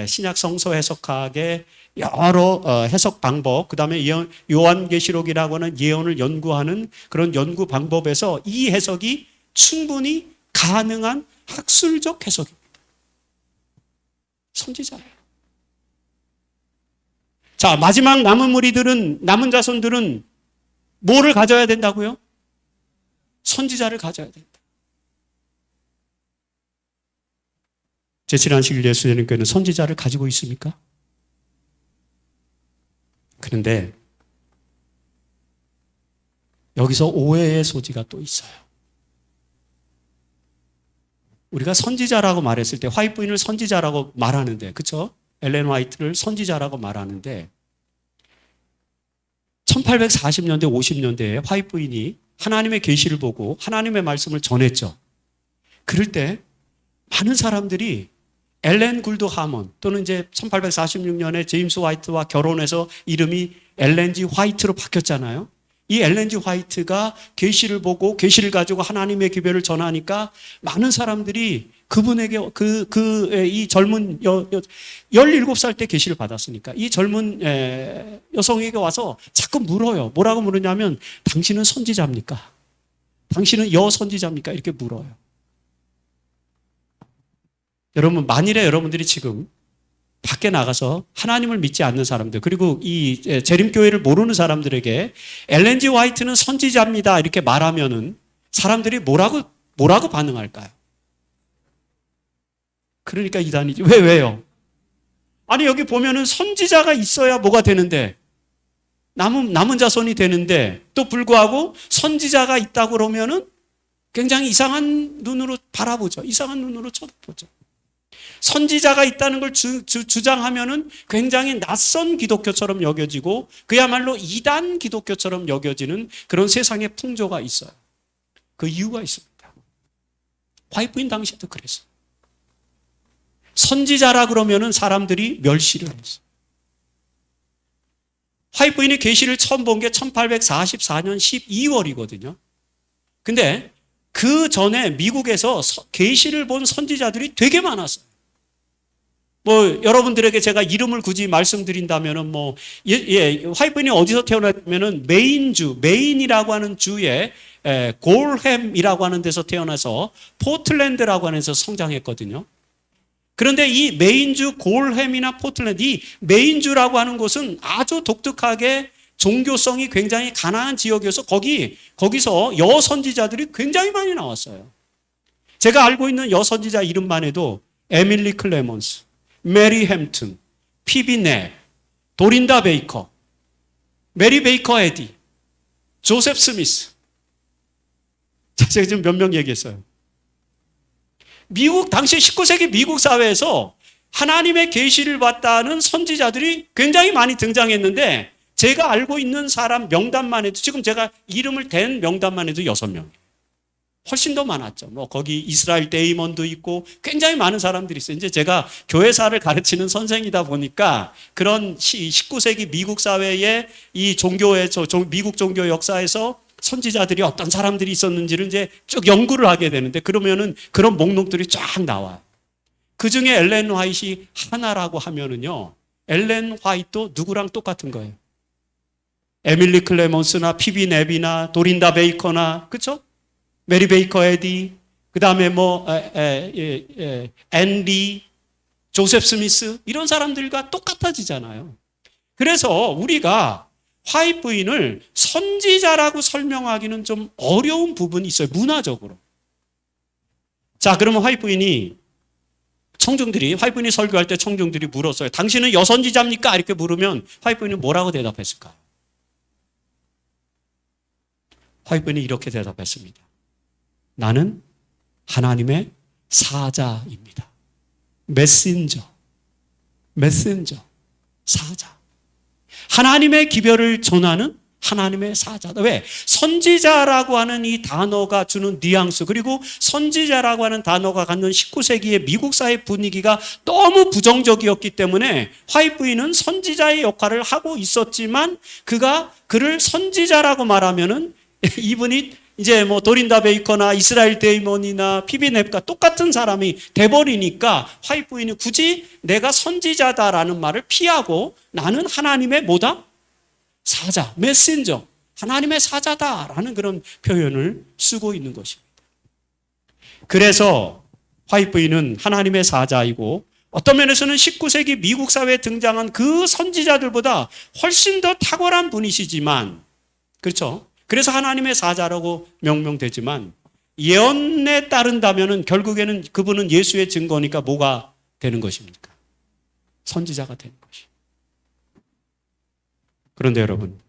신약 성서 해석학의 여러 해석 방법, 그 다음에 요한계시록이라고 하는 예언을 연구하는 그런 연구 방법에서 이 해석이 충분히 가능한 학술적 해석입니다. 선지자예요. 자, 마지막 남은 자손들은 뭐를 가져야 된다고요? 선지자를 가져야 된다. 제7안식 예수님께는 선지자를 가지고 있습니까? 그런데 여기서 오해의 소지가 또 있어요. 우리가 선지자라고 말했을 때 화이트 부인을 선지자라고 말하는데, 그렇죠? 엘렌 화이트를 선지자라고 말하는데 1840년대 50년대에 화이트 부인이 하나님의 계시를 보고 하나님의 말씀을 전했죠. 그럴 때 많은 사람들이 엘렌 굴드 하먼 또는 이제 1846년에 제임스 화이트와 결혼해서 이름이 엘렌 G 화이트로 바뀌었잖아요. 이 엘렌 G 화이트가 계시를 보고 계시를 가지고 하나님의 기별을 전하니까 많은 사람들이 그분에게 이 젊은 17살 때 계시를 받았으니까 이 젊은 여성에게 와서 자꾸 물어요. 뭐라고 물으냐면 당신은 선지자입니까? 당신은 여선지자입니까? 이렇게 물어요. 여러분, 만일에 여러분들이 지금 밖에 나가서 하나님을 믿지 않는 사람들, 그리고 이 재림교회를 모르는 사람들에게 엘렌 G 화이트는 선지자입니다 이렇게 말하면은 사람들이 뭐라고 반응할까요? 그러니까 이단이지. 왜요? 아니, 여기 보면은 선지자가 있어야 뭐가 되는데, 남은 자손이 되는데, 또 불구하고 선지자가 있다고 그러면은 굉장히 이상한 눈으로 바라보죠. 이상한 눈으로 쳐다보죠. 선지자가 있다는 걸 주장하면은 굉장히 낯선 기독교처럼 여겨지고 그야말로 이단 기독교처럼 여겨지는 그런 세상의 풍조가 있어요. 그 이유가 있습니다. 화이트 부인 당시에도 그랬어요. 선지자라 그러면은 사람들이 멸시를 했어요. 화이트 부인이 계시를 처음 본 게 1844년 12월이거든요. 근데 그 전에 미국에서 계시를 본 선지자들이 되게 많았어요. 뭐 여러분들에게 제가 이름을 굳이 말씀드린다면은 화이트 부인이 어디서 태어났냐면은 메인이라고 하는 주에 골햄이라고 하는 데서 태어나서 포틀랜드라고 하는 데서 성장했거든요. 그런데 이 메인주 골햄이나 포틀랜드, 이 메인주라고 하는 곳은 아주 독특하게 종교성이 굉장히 가난한 지역이어서 거기서 여선지자들이 굉장히 많이 나왔어요. 제가 알고 있는 여선지자 이름만 해도 에밀리 클레먼스, 메리 햄튼, 피비 넵, 도린다 베이커, 메리 베이커 에디, 조셉 스미스. 제가 지금 몇 명 얘기했어요. 당시 19세기 미국 사회에서 하나님의 계시를 받다는 선지자들이 굉장히 많이 등장했는데 제가 알고 있는 사람 명단만 해도 지금 제가 이름을 댄 명단만 해도 6명. 훨씬 더 많았죠. 거기 이스라엘 데이먼도 있고 굉장히 많은 사람들이 있어요. 이제 제가 교회사를 가르치는 선생이다 보니까 그런 19세기 미국 사회의 이 미국 종교 역사에서 선지자들이 어떤 사람들이 있었는지를 이제 쭉 연구를 하게 되는데 그러면은 그런 목록들이 쫙 나와요. 그 중에 엘렌 화이트이 하나라고 하면은요, 엘렌 화이트도 누구랑 똑같은 거예요. 에밀리 클레먼스나 피비 넵이나 도린다 베이커나, 그쵸? 메리 베이커 에디, 그 다음에 앤리, 조셉 스미스, 이런 사람들과 똑같아지잖아요. 그래서 우리가 화이트 부인을 선지자라고 설명하기는 좀 어려운 부분이 있어요. 문화적으로. 자, 그러면 화이트 부인이 설교할 때 청중들이 물었어요. 당신은 여선지자입니까? 이렇게 물으면 화이트 부인은 뭐라고 대답했을까요? 화이트 부인이 이렇게 대답했습니다. 나는 하나님의 사자입니다. 메신저, 사자. 하나님의 기별을 전하는 하나님의 사자다. 왜? 선지자라고 하는 이 단어가 주는 뉘앙스, 그리고 선지자라고 하는 단어가 갖는 19세기의 미국 사회 분위기가 너무 부정적이었기 때문에 화이트 부인은 선지자의 역할을 하고 있었지만 그를 선지자라고 말하면은 이분이 이제 도린다 베이커나 이스라엘 데이먼이나 피비 넵과 똑같은 사람이 돼버리니까 화이트 부인이 굳이 내가 선지자다라는 말을 피하고 나는 하나님의 사자, 메신저, 하나님의 사자다라는 그런 표현을 쓰고 있는 것입니다. 그래서 화이트 부인은 하나님의 사자이고 어떤 면에서는 19세기 미국 사회에 등장한 그 선지자들보다 훨씬 더 탁월한 분이시지만, 그렇죠? 그래서 하나님의 사자라고 명명되지만 예언에 따른다면 결국에는 그분은 예수의 증거니까 뭐가 되는 것입니까? 선지자가 되는 것이. 그런데 여러분,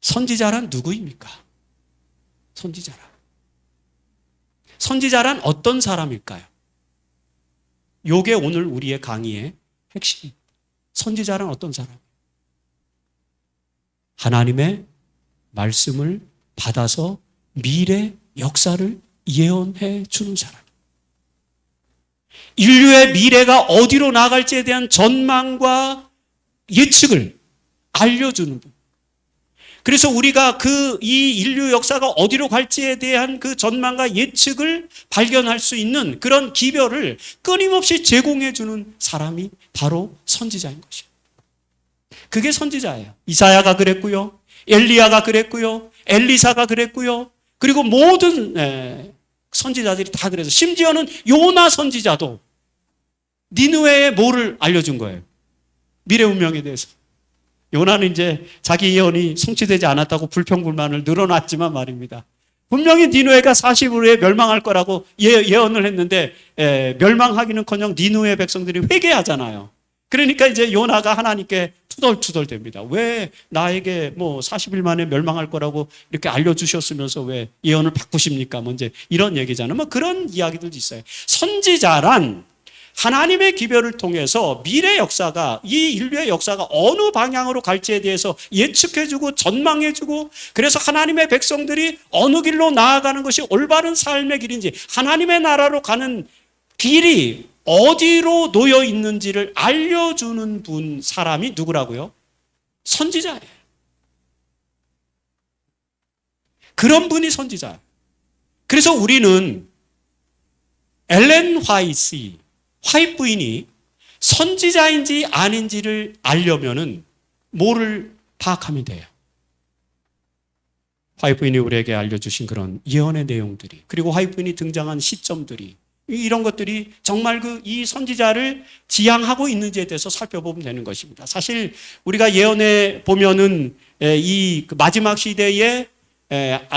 선지자란 누구입니까? 선지자란 어떤 사람일까요? 요게 오늘 우리의 강의의 핵심입니다. 선지자란 어떤 사람? 하나님의 말씀을 받아서 미래 역사를 예언해 주는 사람. 인류의 미래가 어디로 나갈지에 대한 전망과 예측을 알려주는 분. 그래서 우리가 이 인류 역사가 어디로 갈지에 대한 그 전망과 예측을 발견할 수 있는 그런 기별을 끊임없이 제공해 주는 사람이 바로 선지자인 것입니다. 그게 선지자예요. 이사야가 그랬고요. 엘리야가 그랬고요. 엘리사가 그랬고요. 그리고 모든 선지자들이 다 그래서 심지어는 요나 선지자도 니느웨에 뭐를 알려준 거예요? 미래 운명에 대해서. 요나는 이제 자기 예언이 성취되지 않았다고 불평불만을 늘어놨지만 말입니다. 분명히 니느웨가 40일 후에 멸망할 거라고 예언을 했는데 멸망하기는커녕 니느웨 백성들이 회개하잖아요. 그러니까 이제 요나가 하나님께 투덜투덜댑니다. 왜 나에게 40일 만에 멸망할 거라고 이렇게 알려주셨으면서 왜 예언을 바꾸십니까? 이제 이런 얘기잖아요. 그런 이야기들도 있어요. 선지자란 하나님의 기별을 통해서 미래 역사가, 이 인류의 역사가 어느 방향으로 갈지에 대해서 예측해주고 전망해주고, 그래서 하나님의 백성들이 어느 길로 나아가는 것이 올바른 삶의 길인지, 하나님의 나라로 가는 길이 어디로 놓여 있는지를 알려주는 사람이 누구라고요? 선지자예요. 그런 분이 선지자예요. 그래서 우리는 엘렌 화이트 부인이 선지자인지 아닌지를 알려면은 뭐를 파악하면 돼요? 화이트 부인이 우리에게 알려주신 그런 예언의 내용들이, 그리고 화이트 부인이 등장한 시점들이, 이런 것들이 정말 이 선지자를 지향하고 있는지에 대해서 살펴보면 되는 것입니다. 사실 우리가 예언에 보면은 이 마지막 시대에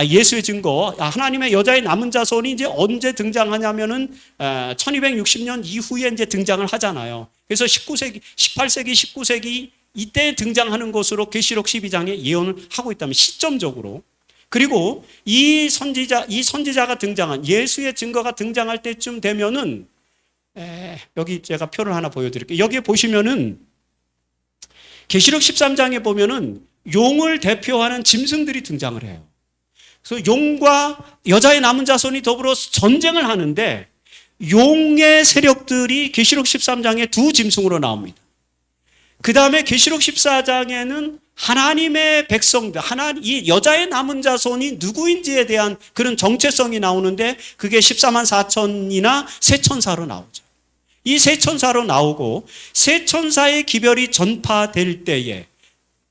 예수의 증거, 하나님의 여자의 남은 자손이 이제 언제 등장하냐면은 1260년 이후에 이제 등장을 하잖아요. 그래서 18세기, 19세기 이때 등장하는 것으로 계시록 12장에 예언을 하고 있다면, 시점적으로. 그리고 이 선지자가 등장한, 예수의 증거가 등장할 때쯤 되면은 여기 제가 표를 하나 보여드릴게요. 여기에 보시면은 계시록 13장에 보면은 용을 대표하는 짐승들이 등장을 해요. 그래서 용과 여자의 남은 자손이 더불어 전쟁을 하는데, 용의 세력들이 계시록 13장에 두 짐승으로 나옵니다. 그 다음에 계시록 14장에는 하나님의 백성들, 이 여자의 남은 자손이 누구인지에 대한 그런 정체성이 나오는데, 그게 14만 4천이나 세 천사로 나오죠. 이 세 천사로 나오고, 세 천사의 기별이 전파될 때에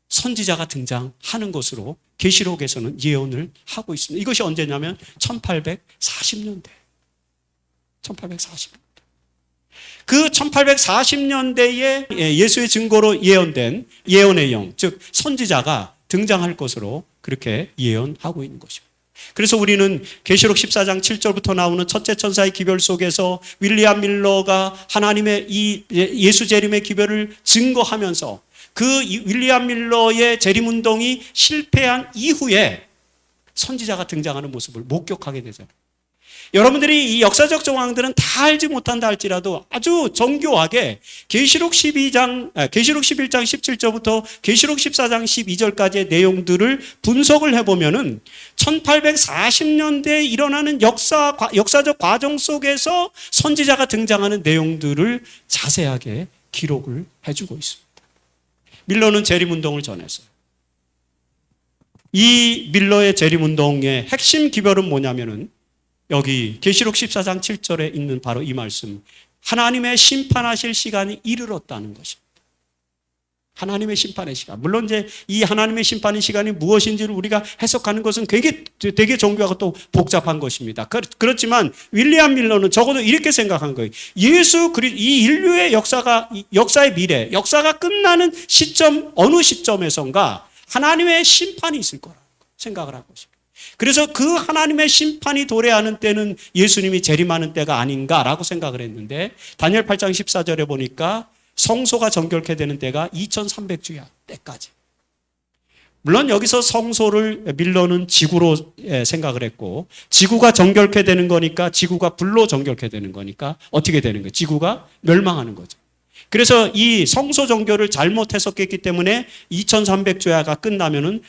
선지자가 등장하는 것으로 계시록에서는 예언을 하고 있습니다. 이것이 언제냐면 1840년대. 1840년대. 그 1840년대에 예수의 증거로 예언된 예언의 영, 즉 선지자가 등장할 것으로 그렇게 예언하고 있는 것입니다. 그래서 우리는 계시록 14장 7절부터 나오는 첫째 천사의 기별 속에서 윌리엄 밀러가 하나님의 이 예수 재림의 기별을 증거하면서, 그 윌리엄 밀러의 재림운동이 실패한 이후에 선지자가 등장하는 모습을 목격하게 되잖아요. 여러분들이 이 역사적 정황들은 다 알지 못한다 할지라도 아주 정교하게 계시록 11장 17절부터 계시록 14장 12절까지의 내용들을 분석을 해보면은 1840년대에 일어나는 역사적 과정 속에서 선지자가 등장하는 내용들을 자세하게 기록을 해주고 있습니다. 밀러는 재림운동을 전했어요. 이 밀러의 재림운동의 핵심 기별은 뭐냐면은 여기 계시록 14장 7절에 있는 바로 이 말씀, 하나님의 심판하실 시간이 이르렀다는 것입니다. 하나님의 심판의 시간. 물론 이제 이 하나님의 심판의 시간이 무엇인지를 우리가 해석하는 것은 되게 정교하고 또 복잡한 것입니다. 그렇지만 윌리엄 밀러는 적어도 이렇게 생각한 거예요. 이 인류의 역사의 미래, 역사가 끝나는 시점, 어느 시점에선가 하나님의 심판이 있을 거라고 생각을 한 것입니다. 그래서 그 하나님의 심판이 도래하는 때는 예수님이 재림하는 때가 아닌가라고 생각을 했는데, 다니엘 8장 14절에 보니까 성소가 정결케 되는 때가 2300주야 때까지. 물론 여기서 성소를 밀러는 지구로 생각을 했고, 지구가 정결케 되는 거니까, 지구가 불로 정결케 되는 거니까 어떻게 되는 거예요? 지구가 멸망하는 거죠. 그래서 이 성소 정결을 잘못 해석했기 때문에 2300주야가 끝나면은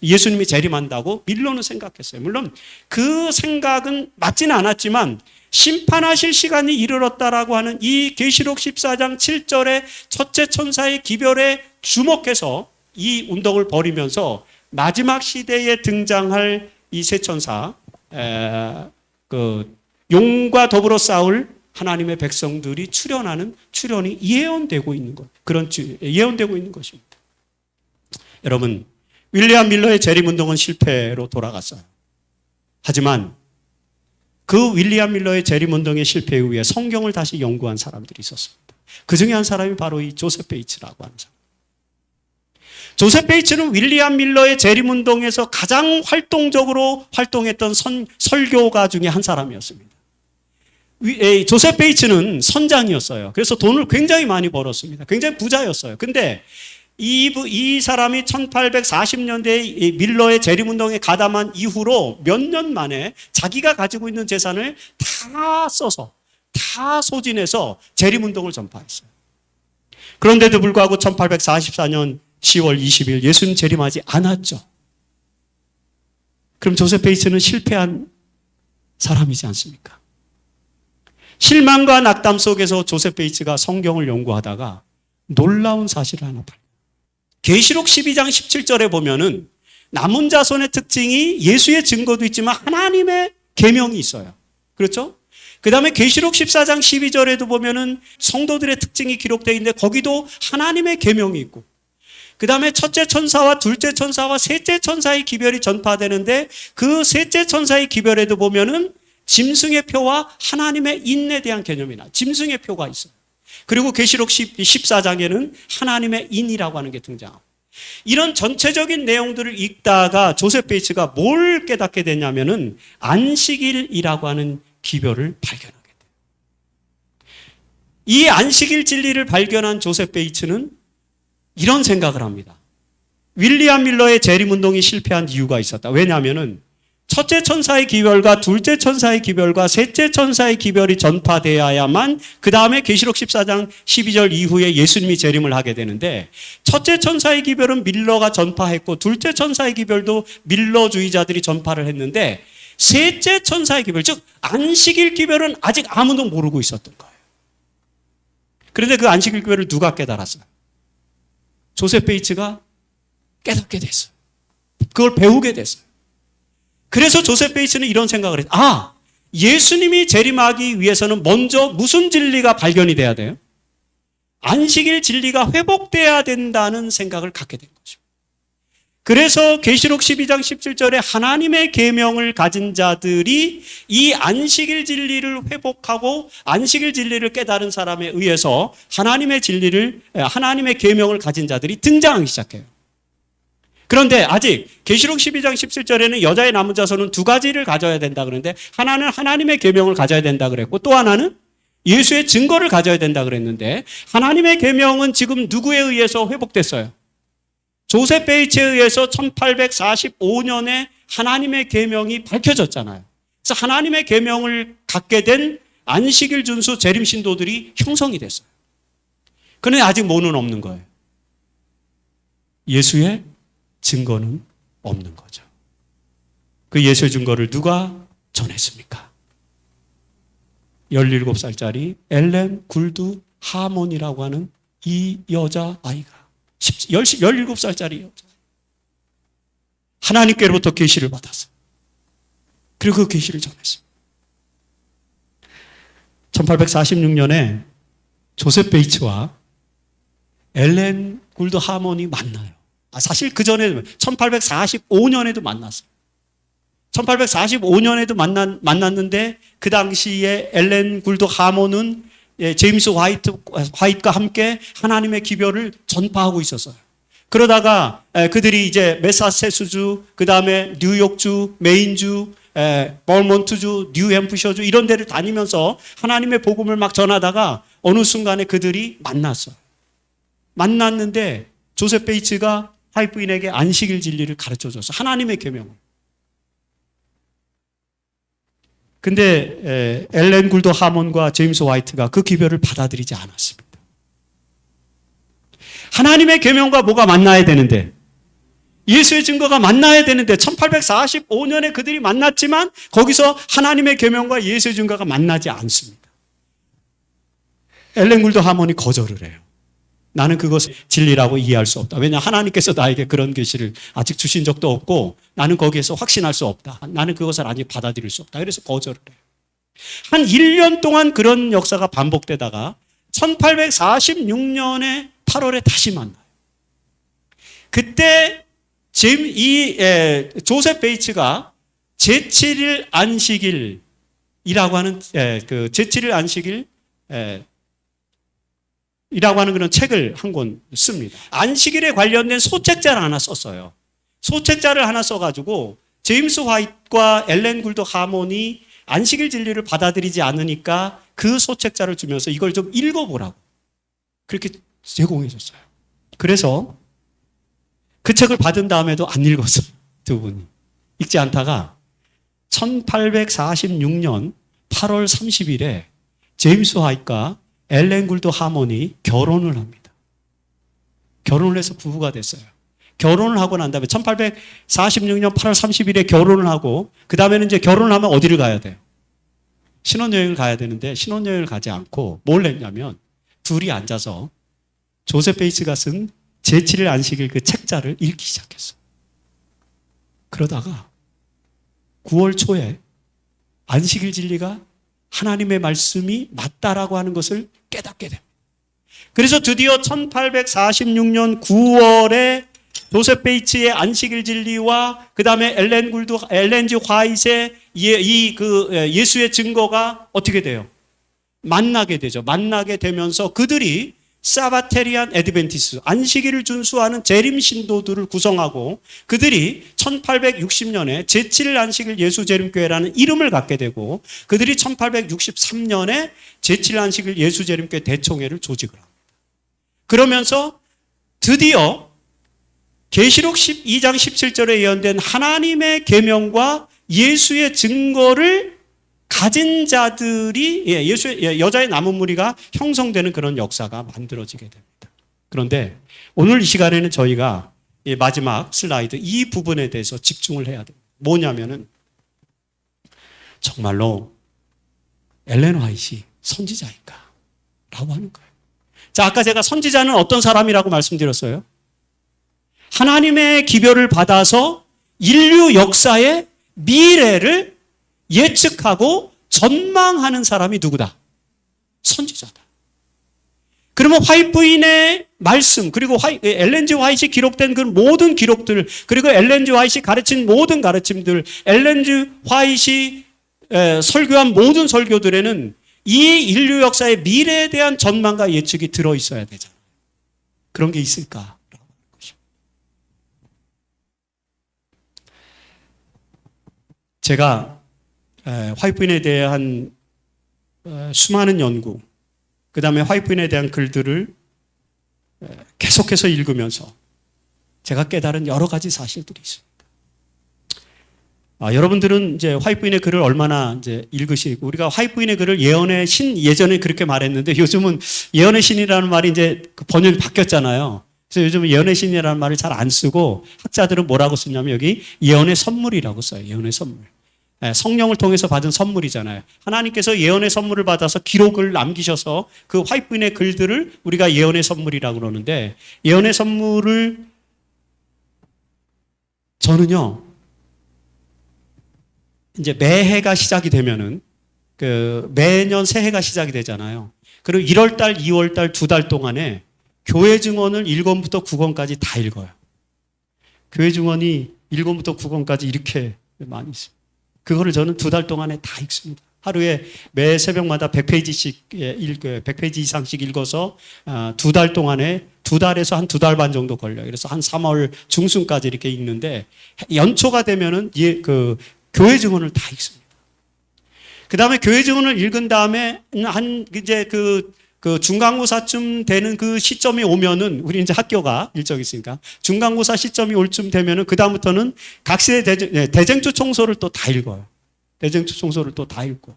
예수님이 재림한다고 밀러는 생각했어요. 물론 그 생각은 맞지는 않았지만, 심판하실 시간이 이르렀다라고 하는 이 계시록 14장 7절의 첫째 천사의 기별에 주목해서 이 운동을 벌이면서 마지막 시대에 등장할 이 세 천사, 용과 더불어 싸울 하나님의 백성들이 출현이 예언되고 있는 것, 예언되고 있는 것입니다. 여러분, 윌리엄 밀러의 재림운동은 실패로 돌아갔어요. 하지만 그 윌리엄 밀러의 재림운동의 실패 이후에 성경을 다시 연구한 사람들이 있었습니다. 그 중에 한 사람이 바로 이 조셉 베이츠라고 하는 사람. 조셉 베이츠는 윌리엄 밀러의 재림운동에서 가장 활동적으로 활동했던 설교가 중에 한 사람이었습니다. 조셉 베이츠는 선장이었어요. 그래서 돈을 굉장히 많이 벌었습니다. 굉장히 부자였어요. 근데 이 사람이 1840년대에 밀러의 재림운동에 가담한 이후로 몇 년 만에 자기가 가지고 있는 재산을 다 써서 다 소진해서 재림운동을 전파했어요. 그런데도 불구하고 1844년 10월 20일 예수님 재림하지 않았죠. 그럼 조셉 베이츠는 실패한 사람이지 않습니까? 실망과 낙담 속에서 조셉 베이츠가 성경을 연구하다가 놀라운 사실을 하나 발견해요. 계시록 12장 17절에 보면은 남은 자손의 특징이 예수의 증거도 있지만 하나님의 계명이 있어요. 그렇죠? 그 다음에 계시록 14장 12절에도 보면은 성도들의 특징이 기록되어 있는데 거기도 하나님의 계명이 있고, 그 다음에 첫째 천사와 둘째 천사와 셋째 천사의 기별이 전파되는데 그 셋째 천사의 기별에도 보면은 짐승의 표와 하나님의 인에 대한 개념이 나와요. 짐승의 표가 있어요. 그리고 계시록 14장에는 하나님의 인이라고 하는 게 등장합니다. 이런 전체적인 내용들을 읽다가 조셉 베이츠가 뭘 깨닫게 되냐면은 안식일이라고 하는 기별을 발견하게 돼요. 이 안식일 진리를 발견한 조셉 베이츠는 이런 생각을 합니다. 윌리엄 밀러의 재림운동이 실패한 이유가 있었다. 왜냐하면은 첫째 천사의 기별과 둘째 천사의 기별과 셋째 천사의 기별이 전파되어야만 그 다음에 계시록 14장 12절 이후에 예수님이 재림을 하게 되는데, 첫째 천사의 기별은 밀러가 전파했고 둘째 천사의 기별도 밀러주의자들이 전파를 했는데 셋째 천사의 기별, 즉 안식일 기별은 아직 아무도 모르고 있었던 거예요. 그런데 그 안식일 기별을 누가 깨달았어요? 조셉 베이츠가 깨닫게 됐어요. 그걸 배우게 됐어요. 그래서 조셉 베이츠는 이런 생각을 했어요. 예수님이 재림하기 위해서는 먼저 무슨 진리가 발견이 돼야 돼요? 안식일 진리가 회복돼야 된다는 생각을 갖게 된 거죠. 그래서 계시록 12장 17절에 하나님의 계명을 가진 자들이 이 안식일 진리를 회복하고 안식일 진리를 깨달은 사람에 의해서 하나님의 계명을 가진 자들이 등장하기 시작해요. 그런데 아직 계시록 12장 17절에는 여자의 남은 자손은 두 가지를 가져야 된다 그랬는데, 하나는 하나님의 계명을 가져야 된다 그랬고 또 하나는 예수의 증거를 가져야 된다 그랬는데, 하나님의 계명은 지금 누구에 의해서 회복됐어요? 조셉 베이츠에 의해서 1845년에 하나님의 계명이 밝혀졌잖아요. 그래서 하나님의 계명을 갖게 된 안식일 준수 재림 신도들이 형성이 됐어요. 그런데 아직 뭐는 없는 거예요? 예수의 증거는 없는 거죠. 그 예수의 증거를 누가 전했습니까? 17살짜리 엘렌 굴드 하몬이라고 하는 이 여자아이가, 17살짜리 여자, 하나님께로부터 계시를 받았어요. 그리고 그 계시를 전했습니다. 1846년에 조셉 베이츠와 엘렌 굴드 하몬이 만나요. 사실 그 전에 1845년에도 만났어요. 1845년에도 만났는데 그 당시에 엘렌 굴드 하몬은 제임스 화이트과 함께 하나님의 기별을 전파하고 있었어요. 그러다가 그들이 이제 매사추세츠주, 그 다음에 뉴욕주, 메인주, 버몬트주, 뉴햄프셔주 이런 데를 다니면서 하나님의 복음을 막 전하다가 어느 순간에 그들이 만났어요. 만났는데 조셉 베이츠가 화이트인에게 안식일 진리를 가르쳐줬어요. 하나님의 계명을. 근데 엘렌 굴드 하몬과 제임스 화이트가 그 기별을 받아들이지 않았습니다. 하나님의 계명과 뭐가 만나야 되는데, 예수의 증거가 만나야 되는데 1845년에 그들이 만났지만 거기서 하나님의 계명과 예수의 증거가 만나지 않습니다. 엘렌 굴드 하몬이 거절을 해요. 나는 그것을 진리라고 이해할 수 없다. 왜냐, 하나님께서 나에게 그런 계시를 아직 주신 적도 없고 나는 거기에서 확신할 수 없다. 나는 그것을 아직 받아들일 수 없다. 그래서 거절을 해요. 한 1년 동안 그런 역사가 반복되다가 1846년에 8월에 다시 만나요. 그때 조셉 베이츠가 제7일 안식일이라고 하는 그 제7일 안식일 이라고 하는 그런 책을 한 권 씁니다. 안식일에 관련된 소책자를 하나 썼어요. 소책자를 하나 써가지고 제임스 화이트과 엘렌 굴드 하몬이 안식일 진리를 받아들이지 않으니까 그 소책자를 주면서 이걸 좀 읽어보라고 그렇게 제공해 줬어요. 그래서 그 책을 받은 다음에도 안 읽었어요. 두 분이. 읽지 않다가 1846년 8월 30일에 제임스 화이트가 엘렌 굴드 하몬이 결혼을 합니다. 결혼을 해서 부부가 됐어요. 결혼을 하고 난 다음에 1846년 8월 30일에 결혼을 하고 그 다음에는 이제 결혼을 하면 어디를 가야 돼요? 신혼여행을 가야 되는데 신혼여행을 가지 않고 뭘 했냐면 둘이 앉아서 조셉 베이츠가 쓴 제7일 안식일 그 책자를 읽기 시작했어요. 그러다가 9월 초에 안식일 진리가 하나님의 말씀이 맞다라고 하는 것을 깨닫게 됩니다. 그래서 드디어 1846년 9월에 조셉 베이츠의 안식일 진리와 그 다음에 엘렌지 화이트의 예수의 증거가 어떻게 돼요? 만나게 되죠. 만나게 되면서 그들이 사바테리안 애드벤티스, 안식일을 준수하는 재림 신도들을 구성하고 그들이 1860년에 제7일 안식일 예수재림교회라는 이름을 갖게 되고 그들이 1863년에 제7일 안식일 예수재림교회 대총회를 조직을 합니다. 그러면서 드디어 계시록 12장 17절에 예언된 하나님의 계명과 예수의 증거를 가진 자들이 예수의 여자의 남은 무리가 형성되는 그런 역사가 만들어지게 됩니다. 그런데 오늘 이 시간에는 저희가 마지막 슬라이드 이 부분에 대해서 집중을 해야 됩니다. 뭐냐면은 정말로 엘렌 화이트이 선지자인가? 라고 하는 거예요. 자, 아까 제가 선지자는 어떤 사람이라고 말씀드렸어요? 하나님의 기별을 받아서 인류 역사의 미래를 예측하고 전망하는 사람이 누구다? 선지자다. 그러면 화이트 부인의 말씀, 그리고 엘렌 G 화이트이 기록된 그 모든 기록들, 그리고 엘렌 G 화이트이 가르친 모든 가르침들, 엘렌 G 화이트이 설교한 모든 설교들에는 이 인류 역사의 미래에 대한 전망과 예측이 들어있어야 되잖아요. 그런 게 있을까? 제가 화이트 부인에 대한 수많은 연구, 그 다음에 화이트 부인에 대한 글들을 계속해서 읽으면서 제가 깨달은 여러 가지 사실들이 있습니다. 여러분들은 이제 화이트 부인의 글을 얼마나 이제 읽으시고, 우리가 화이트 부인의 글을 예언의 신, 예전에 그렇게 말했는데 요즘은 예언의 신이라는 말이 이제 번역이 바뀌었잖아요. 그래서 요즘은 예언의 신이라는 말을 잘 안 쓰고 학자들은 뭐라고 쓰냐면 여기 예언의 선물이라고 써요. 예언의 선물. 성령을 통해서 받은 선물이잖아요. 하나님께서 예언의 선물을 받아서 기록을 남기셔서 그 화이트 부인의 글들을 우리가 예언의 선물이라고 그러는데, 예언의 선물을 저는요, 이제 매해가 시작이 되면은 매년 새해가 시작이 되잖아요. 그리고 1월달, 2월달 2달 동안에 교회 증언을 1권부터 9권까지 다 읽어요. 교회 증언이 1권부터 9권까지 이렇게 많이 있습니다. 그거를 저는 2달 동안에 다 읽습니다. 하루에 매 새벽마다 100페이지씩 읽어요. 100페이지 이상씩 읽어서 2달 동안에 2달에서 한 2달 반 정도 걸려요. 그래서 한 3월 중순까지 이렇게 읽는데, 연초가 되면은 교회 증언을 다 읽습니다. 그 다음에 교회 증언을 읽은 다음에 이제 그 중간고사쯤 되는 그 시점이 오면은, 우리 이제 학교가 일정이 있으니까 중간고사 시점이 올 쯤 되면은 그다음부터는 각 시대 대쟁투 총소를 또 다 읽어요. 대쟁투 총소를 또 다 읽고.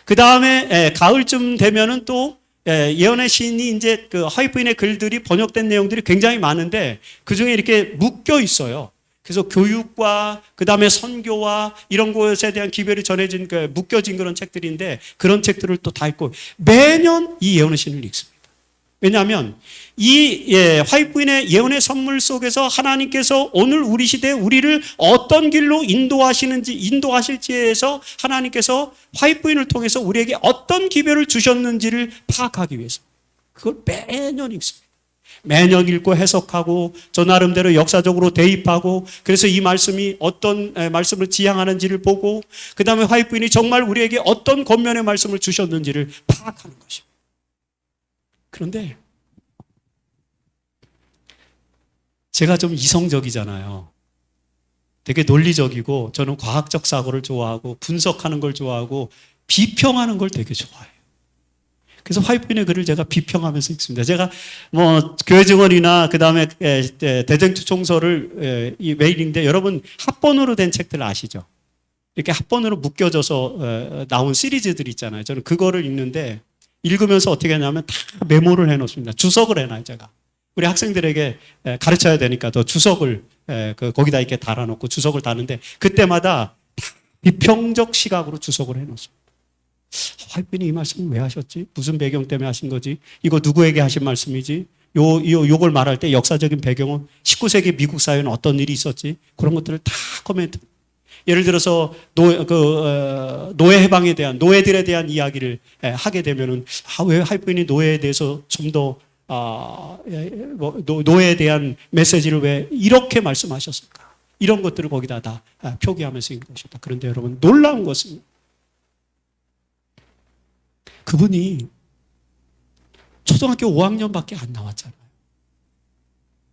그 다음에 가을쯤 되면은 또 예언의 신이 이제 그 화이트 부인의 글들이 번역된 내용들이 굉장히 많은데 그 중에 이렇게 묶여 있어요. 그래서 교육과 그 다음에 선교와 이런 것에 대한 기별이 전해진 묶여진 그런 책들인데, 그런 책들을 또 다 읽고 매년 이 예언의 신을 읽습니다. 왜냐하면 이 화이트 부인의 예언의 선물 속에서 하나님께서 오늘 우리 시대에 우리를 어떤 길로 인도하실지에서 하나님께서 화이트 부인을 통해서 우리에게 어떤 기별을 주셨는지를 파악하기 위해서 그걸 매년 읽습니다. 매년 읽고 해석하고 저 나름대로 역사적으로 대입하고, 그래서 이 말씀이 어떤 말씀을 지향하는지를 보고, 그 다음에 화이트 부인이 정말 우리에게 어떤 권면의 말씀을 주셨는지를 파악하는 것입니다. 그런데 제가 좀 이성적이잖아요. 되게 논리적이고, 저는 과학적 사고를 좋아하고 분석하는 걸 좋아하고 비평하는 걸 되게 좋아해요. 그래서 화이트 부인의 글을 제가 비평하면서 읽습니다. 제가 교회 증언이나 그 다음에 대쟁투 총서를 왜 읽는데, 여러분 합본으로 된 책들 아시죠? 이렇게 합본으로 묶여져서 나온 시리즈들 있잖아요. 저는 그거를 읽는데 읽으면서 어떻게 하냐면 다 메모를 해놓습니다. 주석을 해놔요, 제가. 우리 학생들에게 가르쳐야 되니까 또 주석을 거기다 이렇게 달아놓고 주석을 다는데 그때마다 비평적 시각으로 주석을 해놓습니다. 화이트인이 이 말씀을 왜 하셨지? 무슨 배경 때문에 하신 거지? 이거 누구에게 하신 말씀이지? 요걸 말할 때 역사적인 배경은 19세기 미국 사회는 어떤 일이 있었지? 그런 것들을 다 코멘트. 예를 들어서 노예 해방에 대한 노예들에 대한 이야기를 하게 되면은 왜 화이트인이 노예에 대해서 좀 더 노예에 대한 메시지를 왜 이렇게 말씀하셨을까? 이런 것들을 거기다 다 표기하면서 읽는 것입니다. 그런데 여러분 놀라운 것은 그분이 초등학교 5학년밖에 안 나왔잖아요.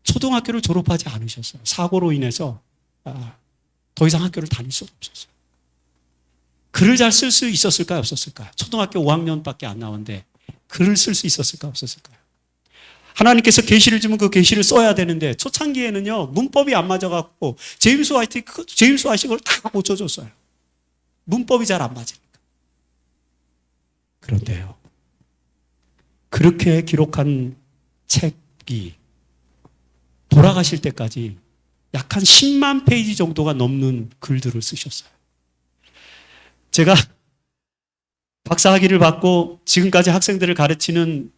초등학교를 졸업하지 않으셨어요. 사고로 인해서 더 이상 학교를 다닐 수 없었어요. 글을 잘 쓸 수 있었을까요? 없었을까요? 초등학교 5학년밖에 안 나왔는데 글을 쓸 수 있었을까요? 없었을까요? 하나님께서 계시를 주면 그 계시를 써야 되는데 초창기에는요 문법이 안 맞아갖고 제임스 화이트가 다 고쳐줬어요. 문법이 잘 안 맞으니까. 그런데요 그렇게 기록한 책이 돌아가실 때까지 약 한 10만 페이지 정도가 넘는 글들을 쓰셨어요. 제가 박사학위를 받고 지금까지 학생들을 가르치는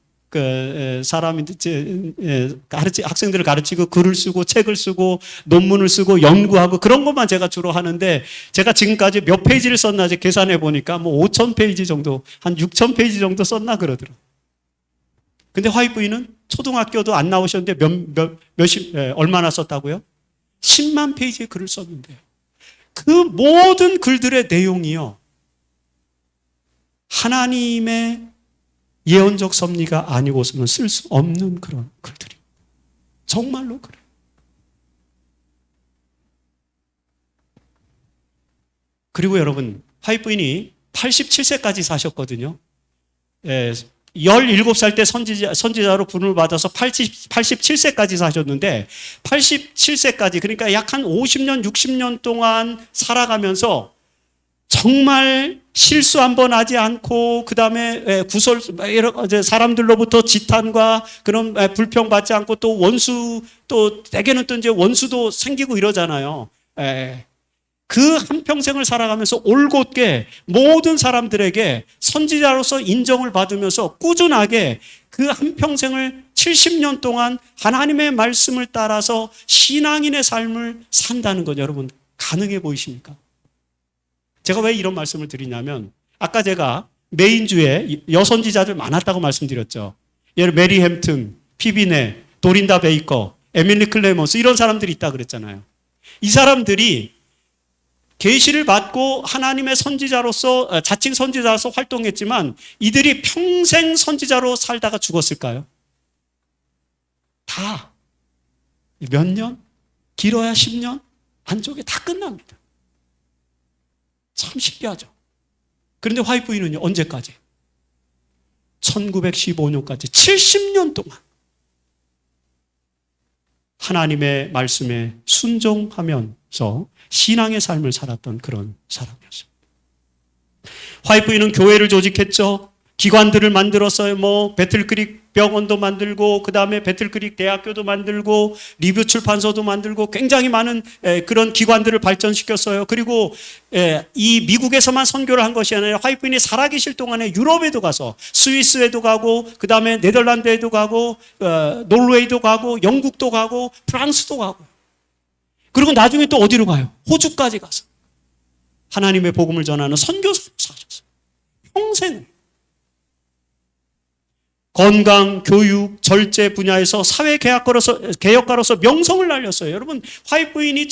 학생들을 가르치고 글을 쓰고 책을 쓰고 논문을 쓰고 연구하고 그런 것만 제가 주로 하는데 제가 지금까지 몇 페이지를 썼나 계산해 보니까 뭐 5천 페이지 정도, 한 6천 페이지 정도 썼나 그러더라고요. 근데 화이트인은 초등학교도 안 나오셨는데 얼마나 썼다고요? 10만 페이지의 글을 썼는데요. 그 모든 글들의 내용이요. 하나님의 예언적 섭리가 아니고서는 쓸 수 없는 그런 글들이. 정말로 그래요. 그리고 여러분, 화이트인이 87세까지 사셨거든요. 17살 때 선지자로 부름을 받아서 87세까지 사셨는데 87세까지 그러니까 약 한 50년, 60년 동안 살아가면서 정말 실수 한 번 하지 않고 그다음에 사람들로부터 지탄과 그런 불평 받지 않고 또 원수 또 대개는 또 이제 원수도 생기고 이러잖아요. 그 한평생을 살아가면서 올곧게 모든 사람들에게 선지자로서 인정을 받으면서 꾸준하게 그 한평생을 70년 동안 하나님의 말씀을 따라서 신앙인의 삶을 산다는 것 여러분 가능해 보이십니까? 제가 왜 이런 말씀을 드리냐면 아까 제가 메인주에 여선지자들 많았다고 말씀드렸죠. 예를 메리 햄튼, 피비네, 도린다 베이커, 에밀리 클레먼스 이런 사람들이 있다 그랬잖아요. 이 사람들이 계시를 받고 하나님의 선지자로서 자칭 선지자로서 활동했지만 이들이 평생 선지자로 살다가 죽었을까요? 다 몇 년? 길어야 10년? 안쪽에 다 끝납니다. 참 신기하죠. 그런데 화이트인은요 언제까지? 1915년까지 70년 동안 하나님의 말씀에 순종하면서 신앙의 삶을 살았던 그런 사람이었습니다. 화이트인은 교회를 조직했죠. 기관들을 만들었어요. 뭐 배틀크릭 병원도 만들고 그 다음에 배틀크릭 대학교도 만들고 리뷰 출판소도 만들고 굉장히 많은 그런 기관들을 발전시켰어요. 그리고 이 미국에서만 선교를 한 것이 아니라 화이트인이 살아계실 동안에 유럽에도 가서 스위스에도 가고 그 다음에 네덜란드에도 가고 노르웨이도 가고 영국도 가고 프랑스도 가고 그리고 나중에 또 어디로 가요? 호주까지 가서 하나님의 복음을 전하는 선교사로 사셨어요. 평생 건강, 교육, 절제 분야에서 개혁가로서 명성을 날렸어요. 여러분 화이트인이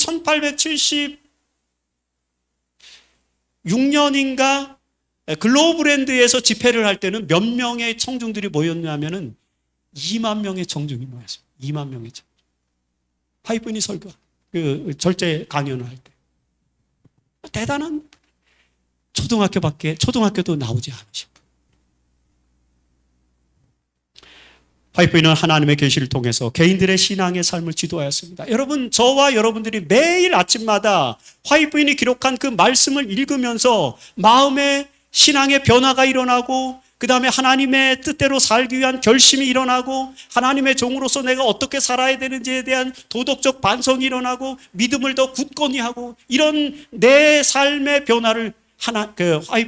1876년인가 글로브랜드에서 집회를 할 때는 몇 명의 청중들이 모였냐면은 2만 명의 청중이 모였어요. 2만 명의 청중. 화이트인이 절제 강연을 할 때. 대단한 초등학교도 나오지 않으신 분. 화이트인은 하나님의 계시를 통해서 개인들의 신앙의 삶을 지도하였습니다. 여러분, 저와 여러분들이 매일 아침마다 화이트인이 기록한 그 말씀을 읽으면서 마음의 신앙의 변화가 일어나고 그 다음에 하나님의 뜻대로 살기 위한 결심이 일어나고 하나님의 종으로서 내가 어떻게 살아야 되는지에 대한 도덕적 반성이 일어나고 믿음을 더 굳건히 하고 이런 내 삶의 변화를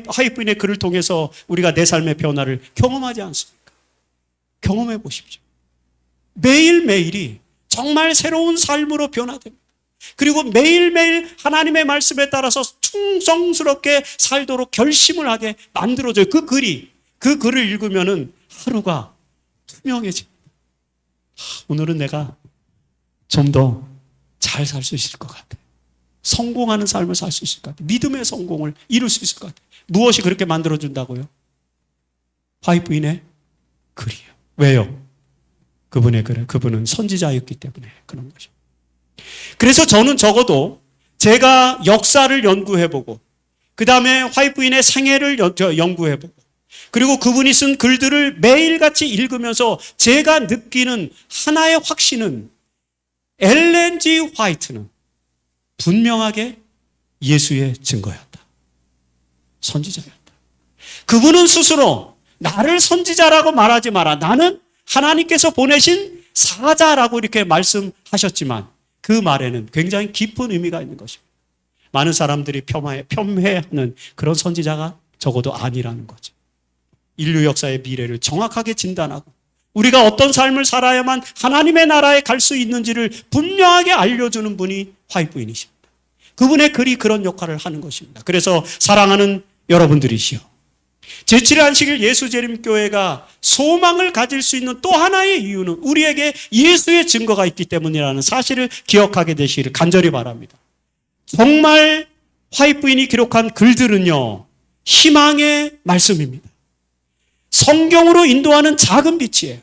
화이트인의 글을 통해서 우리가 내 삶의 변화를 경험하지 않습니까? 경험해 보십시오. 매일매일이 정말 새로운 삶으로 변화됩니다. 그리고 매일매일 하나님의 말씀에 따라서 충성스럽게 살도록 결심을 하게 만들어줘요. 그 글을 읽으면은 하루가 투명해집니다. 오늘은 내가 좀 더 잘 살 수 있을 것 같아. 성공하는 삶을 살 수 있을 것 같아. 믿음의 성공을 이룰 수 있을 것 같아. 무엇이 그렇게 만들어준다고요? 화이트인의 글이에요. 왜요? 그분의 글은 그분은 선지자였기 때문에 그런 것이죠. 그래서 저는 적어도 제가 역사를 연구해보고 그 다음에 화이트인의 생애를 연구해보고 그리고 그분이 쓴 글들을 매일같이 읽으면서 제가 느끼는 하나의 확신은 엘렌 G. 화이트는 분명하게 예수의 증거였다. 선지자였다. 그분은 스스로 나를 선지자라고 말하지 마라. 나는 하나님께서 보내신 사자라고 이렇게 말씀하셨지만 그 말에는 굉장히 깊은 의미가 있는 것입니다. 많은 사람들이 폄훼하는 그런 선지자가 적어도 아니라는 거죠. 인류 역사의 미래를 정확하게 진단하고 우리가 어떤 삶을 살아야만 하나님의 나라에 갈 수 있는지를 분명하게 알려주는 분이 화이트인이십니다. 그분의 글이 그런 역할을 하는 것입니다. 그래서 사랑하는 여러분들이시여, 제7일 안식일 예수재림교회가 소망을 가질 수 있는 또 하나의 이유는 우리에게 예수의 증거가 있기 때문이라는 사실을 기억하게 되시기를 간절히 바랍니다. 정말 화이트인이 기록한 글들은요, 희망의 말씀입니다. 성경으로 인도하는 작은 빛이에요.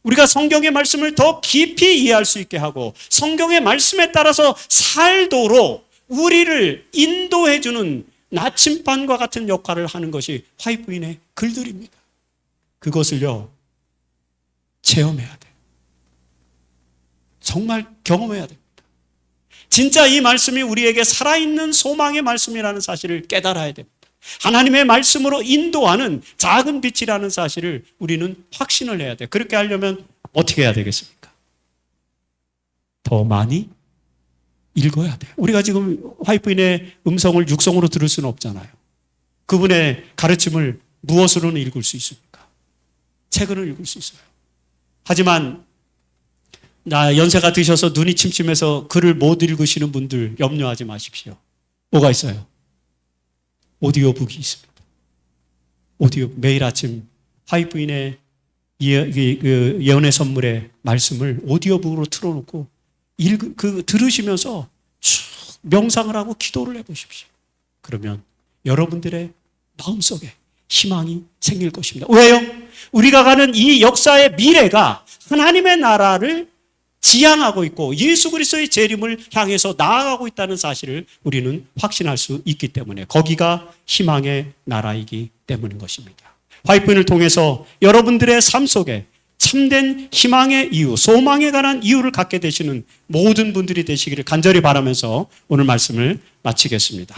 우리가 성경의 말씀을 더 깊이 이해할 수 있게 하고 성경의 말씀에 따라서 살도록 우리를 인도해주는 나침반과 같은 역할을 하는 것이 화이트인의 글들입니다. 그것을요, 체험해야 돼요. 정말 경험해야 됩니다. 진짜 이 말씀이 우리에게 살아있는 소망의 말씀이라는 사실을 깨달아야 됩니다. 하나님의 말씀으로 인도하는 작은 빛이라는 사실을 우리는 확신을 해야 돼요. 그렇게 하려면 어떻게 해야 되겠습니까? 더 많이 읽어야 돼요. 우리가 지금 화이트인의 음성을 육성으로 들을 수는 없잖아요. 그분의 가르침을 무엇으로는 읽을 수 있습니까? 책으로는 읽을 수 있어요. 하지만 연세가 드셔서 눈이 침침해서 글을 못 읽으시는 분들 염려하지 마십시오. 뭐가 있어요? 오디오북이 있습니다. 매일 아침 화이트인의 예언의 선물의 말씀을 오디오북으로 틀어놓고 들으시면서 쭉 명상을 하고 기도를 해보십시오. 그러면 여러분들의 마음속에 희망이 생길 것입니다. 왜요? 우리가 가는 이 역사의 미래가 하나님의 나라를 지향하고 있고 예수 그리스도의 재림을 향해서 나아가고 있다는 사실을 우리는 확신할 수 있기 때문에 거기가 희망의 나라이기 때문인 것입니다. 화이트인을 통해서 여러분들의 삶 속에 참된 희망의 이유, 소망에 관한 이유를 갖게 되시는 모든 분들이 되시기를 간절히 바라면서 오늘 말씀을 마치겠습니다.